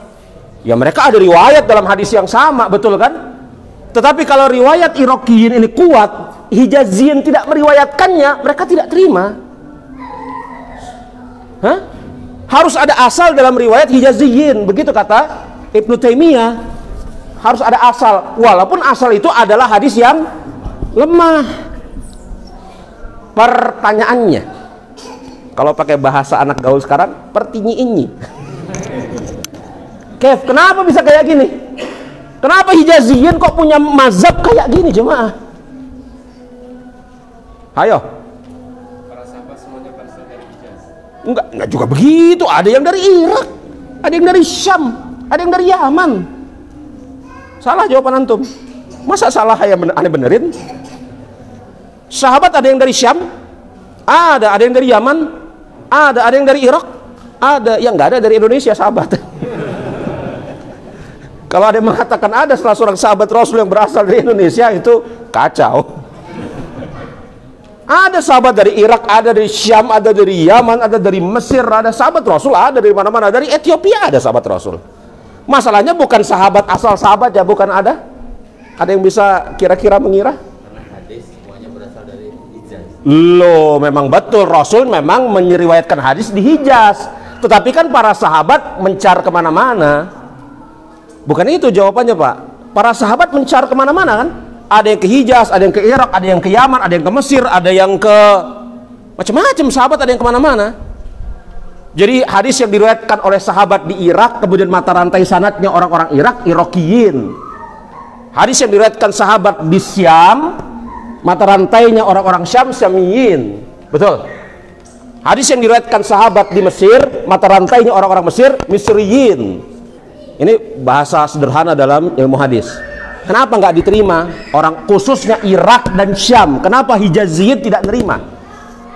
Ya mereka ada riwayat dalam hadis yang sama, betul kan? Tetapi kalau riwayat Iraqiyin ini kuat, Hijaziyin tidak meriwayatkannya, mereka tidak terima. Hah? Harus ada asal dalam riwayat Hijaziyin, begitu kata Ibnu Taimiyah. Harus ada asal, walaupun asal itu adalah hadis yang lemah. Pertanyaannya, kalau pakai bahasa anak gaul sekarang, pertinyi-inyi. Kev, kenapa bisa kayak gini? Kenapa Hijaziyin kok punya mazhab kayak gini, jemaah? Ayo. Para sahabat semuanya berasal dari Hijaz. Enggak juga begitu. Ada yang dari Irak, ada yang dari Syam, ada yang dari Yaman. Salah jawaban antum. Masa salah yang aneh benerin? Sahabat ada yang dari Syam, ada yang dari Yaman, ada yang dari Irak, ada yang nggak ada dari Indonesia sahabat. Kalau ada yang mengatakan ada salah seorang sahabat Rasul yang berasal dari Indonesia, itu kacau. Ada sahabat dari Irak, ada dari Syam, ada dari Yaman, ada dari Mesir, ada sahabat Rasul, ada dari mana-mana, dari Ethiopia ada sahabat Rasul. Masalahnya bukan sahabat asal sahabat ya, bukan ada. Ada yang bisa kira-kira mengira? Karena hadis semuanya berasal dari Hijaz. Loh, memang betul Rasul memang meriwayatkan hadis di Hijaz. Tetapi kan para sahabat mencar kemana-mana. Bukan itu jawabannya, Pak. Para sahabat mencar kemana-mana kan? Ada yang ke Hijaz, ada yang ke Irak, ada yang ke Yaman, ada yang ke Mesir, ada yang ke macam-macam sahabat, ada yang kemana-mana. Jadi hadis yang diriwayatkan oleh sahabat di Irak, kemudian mata rantai sanadnya orang-orang Irak, Iraqiyin. Hadis yang diriwayatkan sahabat di Syam, mata rantainya orang-orang Syam, Syamiyin. Betul. Hadis yang diriwayatkan sahabat di Mesir, mata rantainya orang-orang Mesir, Misriyin. Ini bahasa sederhana dalam ilmu hadis. Kenapa nggak diterima? Orang khususnya Irak dan Syam. Kenapa Hijaziyin tidak nerima?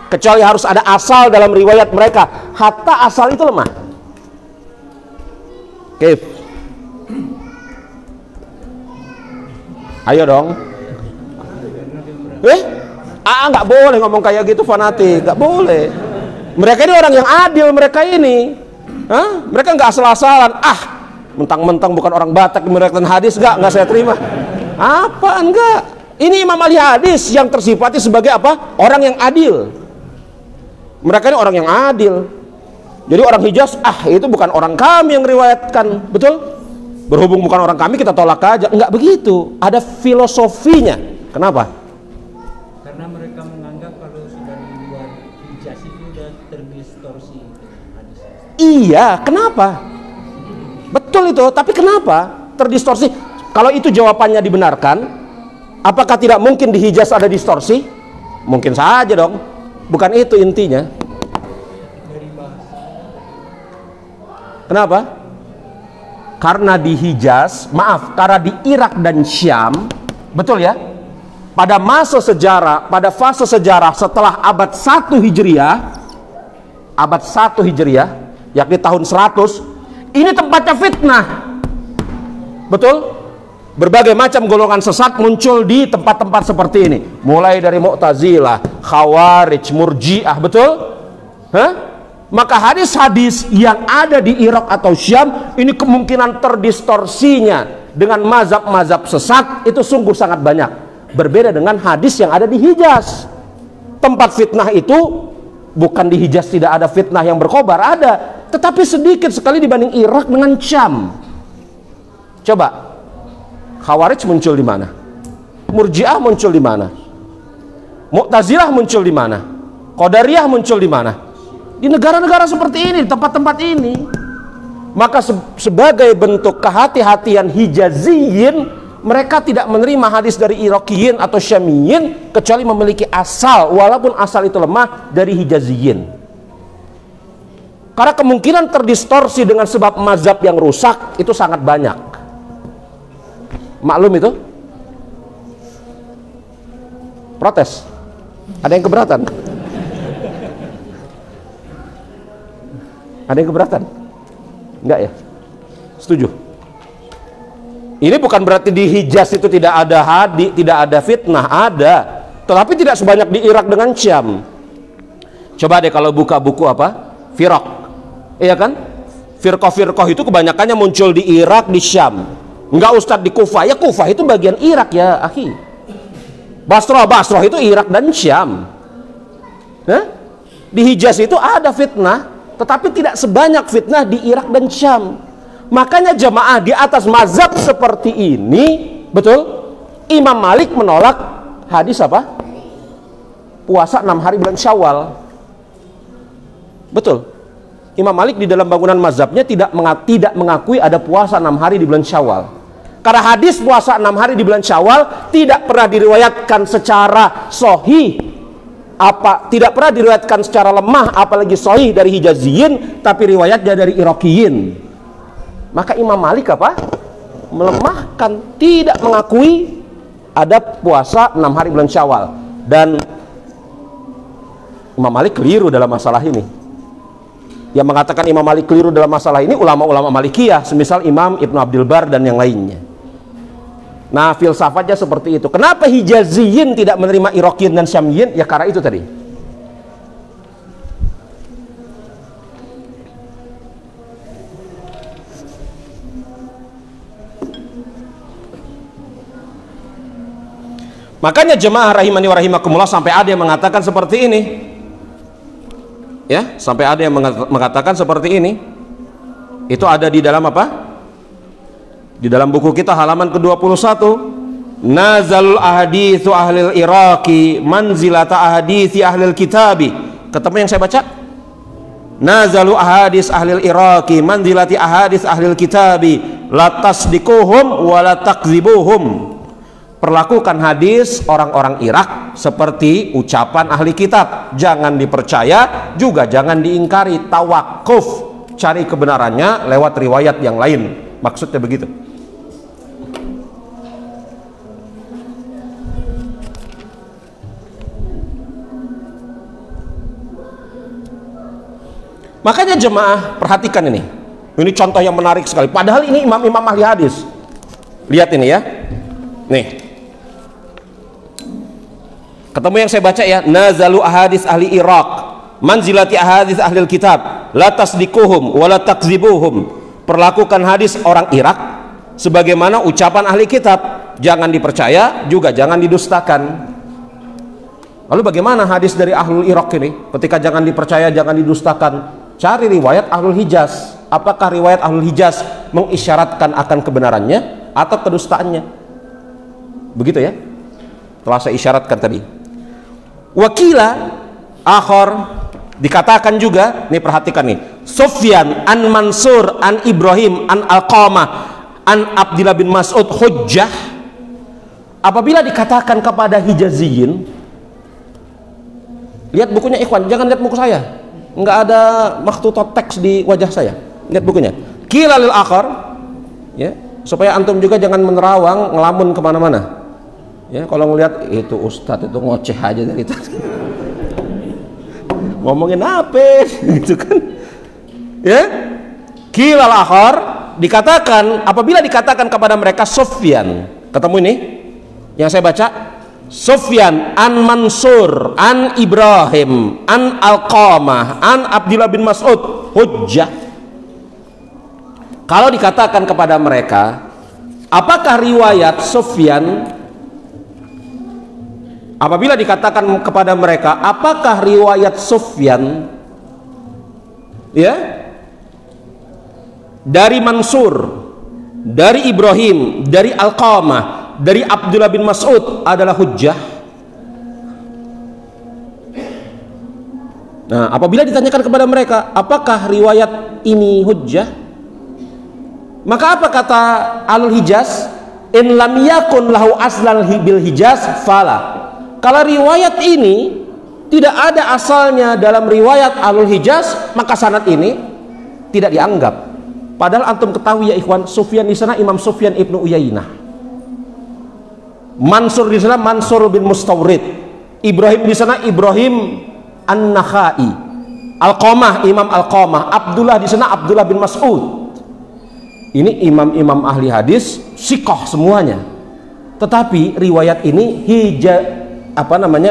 Kecuali harus ada asal dalam riwayat mereka. Hatta asal itu lemah. Oke. Ayo dong. Nggak boleh ngomong kayak gitu, fanatik. Nggak boleh. Mereka ini orang yang adil, mereka ini. Mereka nggak asal-asalan. Mentang-mentang bukan orang Batak meriwayatkan hadis, enggak saya terima. Apa enggak? Ini imam ahli hadis yang tersifati sebagai apa? Orang yang adil. Mereka ini orang yang adil. Jadi orang Hijaz, itu bukan orang kami yang riwayatkan, betul? Berhubung bukan orang kami, kita tolak aja. Enggak begitu. Ada filosofinya. Kenapa? Karena mereka menganggap kalau sudah di luar Hijaz itu sudah terdistorsi hadis. Iya, kenapa? Betul itu, tapi kenapa terdistorsi? Kalau itu jawabannya dibenarkan, apakah tidak mungkin di Hijaz ada distorsi? Mungkin saja dong. Bukan itu intinya. Kenapa? Karena di Hijaz, karena di Irak dan Syam, betul ya? Pada masa sejarah, pada fase sejarah setelah abad 1 Hijriah, abad 1 Hijriah, yakni tahun 100, ini tempatnya fitnah. Betul? Berbagai macam golongan sesat muncul di tempat-tempat seperti ini. Mulai dari Mu'tazilah, Khawarij, Murji'ah, betul? Maka hadis-hadis yang ada di Irak atau Syam ini kemungkinan terdistorsinya dengan mazhab-mazhab sesat itu sungguh sangat banyak. Berbeda dengan hadis yang ada di Hijaz. Tempat fitnah itu bukan di Hijaz tidak ada fitnah yang berkobar, ada, tetapi sedikit sekali dibanding Irak dengan Syam. Coba, Khawarij muncul di mana? Murji'ah muncul di mana? Mu'tazilah muncul di mana? Qadariyah muncul di mana? Di negara-negara seperti ini, di tempat-tempat ini. Maka sebagai bentuk kehati-hatian Hijaziyin, mereka tidak menerima hadis dari Irakiyin atau Syamiyin kecuali memiliki asal, walaupun asal itu lemah, dari Hijaziyin. Karena kemungkinan terdistorsi dengan sebab mazhab yang rusak itu sangat banyak. Maklum itu? Protes? Ada yang keberatan? Ada yang keberatan? Enggak ya? Setuju? Ini bukan berarti di Hijaz itu tidak ada hadis, tidak ada fitnah, ada. Tetapi tidak sebanyak di Irak dengan Syam. Coba deh kalau buka buku apa? Firaq. Iya kan? Firqah-firqah itu kebanyakannya muncul di Irak, di Syam. Enggak Ustadz di Kufah. Ya Kufah itu bagian Irak ya, akhi. Basrah itu Irak dan Syam. Di Hijaz itu ada fitnah, tetapi tidak sebanyak fitnah di Irak dan Syam. Makanya jamaah di atas mazhab seperti ini, betul? Imam Malik menolak hadis apa? Puasa 6 hari bulan Syawal. Betul. Imam Malik di dalam bangunan mazhabnya tidak mengakui ada puasa 6 hari di bulan Syawal. Karena hadis puasa 6 hari di bulan Syawal tidak pernah diriwayatkan secara sahih, tidak pernah diriwayatkan secara lemah, apalagi sahih dari Hijaziyin, tapi riwayatnya dari Irakiyin. Maka Imam Malik apa? Melemahkan, tidak mengakui ada puasa 6 hari bulan Syawal. Dan Imam Malik keliru dalam masalah ini. Yang mengatakan Imam Malik keliru dalam masalah ini ulama-ulama Malikiyah, semisal Imam Ibnu Abdul Bar dan yang lainnya. Nah, filsafatnya seperti itu. Kenapa Hijaziyin tidak menerima Irakiyin dan Syamiyin? Ya karena itu tadi. Makanya jemaah rahimani wa rahimakumullah, sampai ada yang mengatakan seperti ini. Ya, sampai ada yang mengatakan seperti ini. Itu ada di dalam apa? Di dalam buku kita halaman ke-21. Nazalul ahaditsu ahlil Iraqi manzilata ahadithi ahlil kitabi. Ketemu yang saya baca? Nazalu ahadits ahlil Iraqi manzilati ahadits ahlil kitabi la tasdiquhum wa la takdzibuhum. Perlakukan hadis orang-orang Irak seperti ucapan ahli kitab, jangan dipercaya juga jangan diingkari, tawakuf, cari kebenarannya lewat riwayat yang lain. Maksudnya begitu. Makanya jemaah perhatikan ini. Ini contoh yang menarik sekali. Padahal ini imam-imam ahli hadis. Lihat ini ya. Nih. Ketemu yang saya baca ya, nazalu ahadits ahli Irak manzilati ahadits ahli kitab la tasdiquhum wa la takdzibuhum. perlakukan hadis orang Irak sebagaimana ucapan ahli kitab, jangan dipercaya juga jangan didustakan. Lalu bagaimana hadis dari ahlul Irak ini? Ketika jangan dipercaya jangan didustakan, cari riwayat ahlul Hijaz. Apakah riwayat ahlul Hijaz mengisyaratkan akan kebenarannya atau kedustaannya? Begitu ya, telah saya isyaratkan tadi. Wakila akhor, dikatakan juga, nih perhatikan nih, Sufyan an Mansur an Ibrahim an Alqamah an Abdillah bin Mas'ud hujjah. Apabila dikatakan kepada Hijaziyin, lihat bukunya ikhwan, jangan lihat buku saya, nggak ada makhtutat teks di wajah saya, lihat bukunya. Qila lil akhar, ya, supaya antum juga jangan menerawang ngelamun kemana-mana, ya. Kalau ngelihat itu ustadz itu ngoceh aja dari tadi, ngomongin apa gitu kan, ya. Qila lil akhar, dikatakan, apabila dikatakan kepada mereka Sufyan, ketemu ini yang saya baca, Sufyan an Mansur an Ibrahim an Alqamah an Abdillah bin Mas'ud hujjah. Kalau dikatakan kepada mereka, apakah riwayat Sufyan, apabila dikatakan kepada mereka apakah riwayat Sufyan, ya, dari Mansur, dari Ibrahim, dari Alqamah, dari Abdullah bin Mas'ud adalah hujjah? Nah, apabila ditanyakan kepada mereka apakah riwayat ini hujjah, maka apa kata Ahlul Hijaz? In lam yakun lahu aslan bil Hijaz fala. Kalau riwayat ini tidak ada asalnya dalam riwayat Ahlul Hijaz, maka sanad ini tidak dianggap. Padahal antum ketahui ya ikhwan, Sufyan di sana Imam Sufyan ibnu Uyainah, Mansur di sana Mansur bin Mustawrid, Ibrahim di sana Ibrahim An-Nakhai, Alqamah Imam Alqamah, Abdullah di sana Abdullah bin Mas'ud. Ini imam-imam ahli hadis sikoh semuanya. Tetapi riwayat ini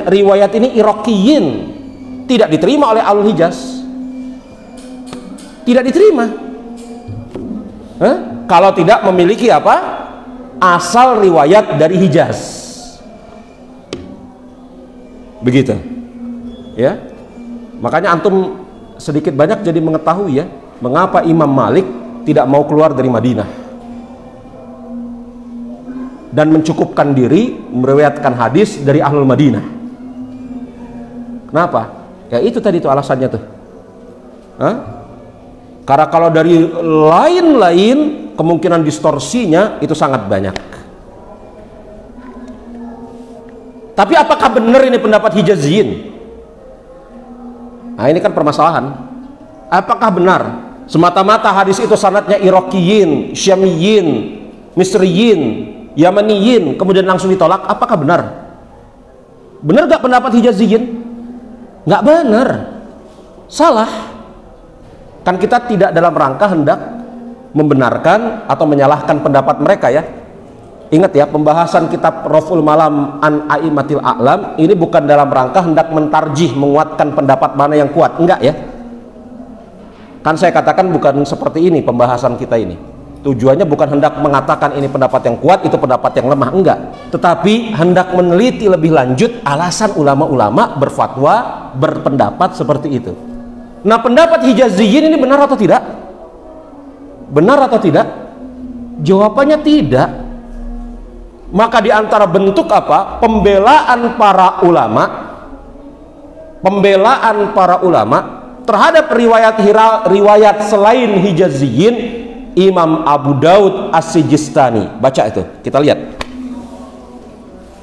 riwayat ini Iraqiyin, tidak diterima oleh Ahlul Hijaz. Tidak diterima. Kalau tidak memiliki apa? Asal riwayat dari Hijaz. Begitu. Ya. Makanya antum sedikit banyak jadi mengetahui ya, mengapa Imam Malik tidak mau keluar dari Madinah dan mencukupkan diri meriwayatkan hadis dari Ahlul Madinah. Kenapa? Ya itu tadi tuh alasannya tuh. Karena kalau dari lain-lain kemungkinan distorsinya itu sangat banyak. Tapi apakah benar ini pendapat Hijaziyin? Nah ini kan permasalahan. Apakah benar semata-mata hadis itu sanadnya Iraqiyin, Syamiyin, Misriyin, Yamaniyin, kemudian langsung ditolak? Apakah benar? Benar gak pendapat Hijaziyin? Gak benar, salah. Kan kita tidak dalam rangka hendak membenarkan atau menyalahkan pendapat mereka ya. Ingat ya, pembahasan kitab Raf'ul Malam an A'immatil A'lam ini bukan dalam rangka hendak mentarjih, menguatkan pendapat mana yang kuat, enggak ya. Kan saya katakan bukan seperti ini pembahasan kita ini. Tujuannya bukan hendak mengatakan ini pendapat yang kuat, itu pendapat yang lemah, enggak. Tetapi hendak meneliti lebih lanjut alasan ulama-ulama berfatwa, berpendapat seperti itu. Nah, pendapat Hijaziyin ini benar atau tidak? Benar atau tidak? Jawabannya tidak. Maka di antara bentuk apa? Pembelaan para ulama terhadap riwayat selain Hijaziyin, Imam Abu Daud As-Sijistani. Baca itu, kita lihat.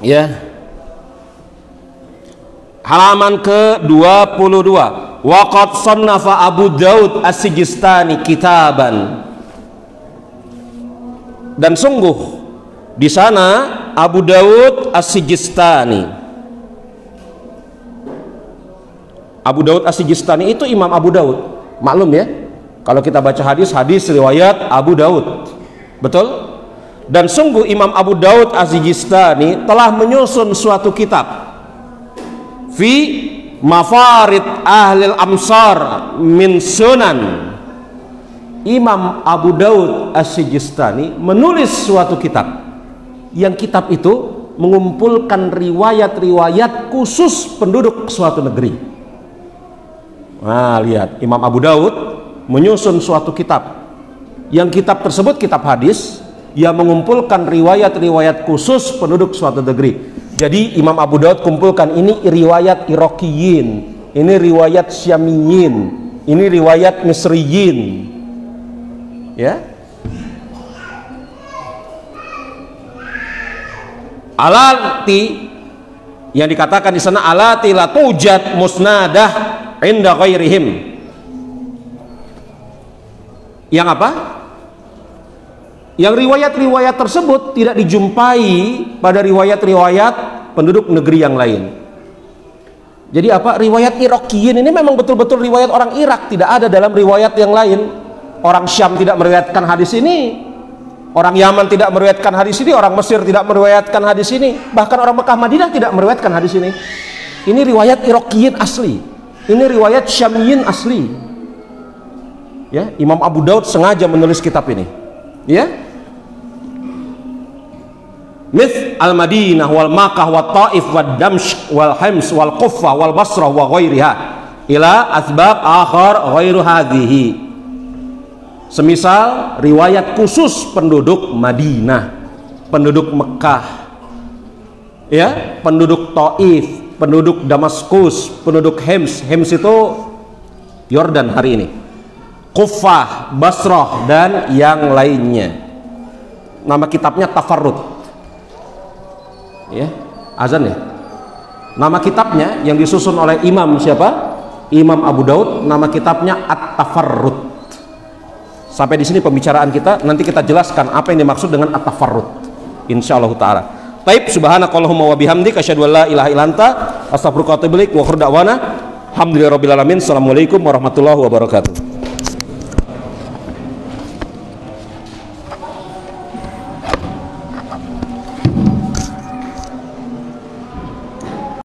Ya. Halaman ke-22. Waqad sannafa Abu Daud As-Sijistani kitaban. Dan sungguh di sana Abu Daud As-Sijistani. Abu Daud As-Sijistani itu Imam Abu Daud. Maklum ya, kalau kita baca hadis riwayat Abu Daud. Betul? Dan sungguh Imam Abu Daud As-Sijistani telah menyusun suatu kitab fi Mafarid Ahlil Amsar min Sunan, Imam Abu Daud As-Sijistani menulis suatu kitab, yang kitab itu mengumpulkan riwayat-riwayat khusus penduduk suatu negeri. Nah, lihat, Imam Abu Daud menyusun suatu kitab, yang kitab tersebut kitab hadis yang mengumpulkan riwayat-riwayat khusus penduduk suatu negeri. Jadi Imam Abu Daud kumpulkan ini riwayat Iraqiyin, ini riwayat Syamiyin, ini riwayat Misriyin, ya. Alati yang dikatakan di sana, alati la tujad musnadah inda ghairihim. Yang apa? Yang riwayat-riwayat tersebut tidak dijumpai pada riwayat-riwayat penduduk negeri yang lain. Jadi apa? Riwayat Iraqiyin ini memang betul-betul riwayat orang Irak, tidak ada dalam riwayat yang lain. Orang Syam tidak meriwayatkan hadis ini, orang Yaman tidak meriwayatkan hadis ini, orang Mesir tidak meriwayatkan hadis ini, bahkan orang Mekah Madinah tidak meriwayatkan hadis ini. Ini riwayat Iraqiyin asli, ini riwayat Syamiyin asli. Ya, Imam Abu Daud sengaja menulis kitab ini. Ya, Mith al-Madinah wal Makkah wa Taif wa Damsyq wal Hims wal Kuffah wal Basrah wa ghairiha ila asbab akhar ghairu hadhihi. Semisal riwayat khusus penduduk Madinah, penduduk Mekah, ya, penduduk Taif, penduduk Damaskus, penduduk Hims. Hims itu Yordan hari ini. Kuffah, Basrah, dan yang lainnya. Nama kitabnya Tafarrud. Ya, azan ya. Nama kitabnya yang disusun oleh Imam siapa? Imam Abu Daud. Nama kitabnya At-Tafarrud. Sampai di sini pembicaraan kita. Nanti kita jelaskan apa yang dimaksud dengan At-Tafarrud, insyaallah taala. Taib, subhanakallahumma wa bihamdika asyhadu an la ilaha illa anta astaghfiruka wa atubu ilaik. Wa akhiru da'wana alhamdulillahirabbil alamin. Assalamualaikum warahmatullahi wabarakatuh.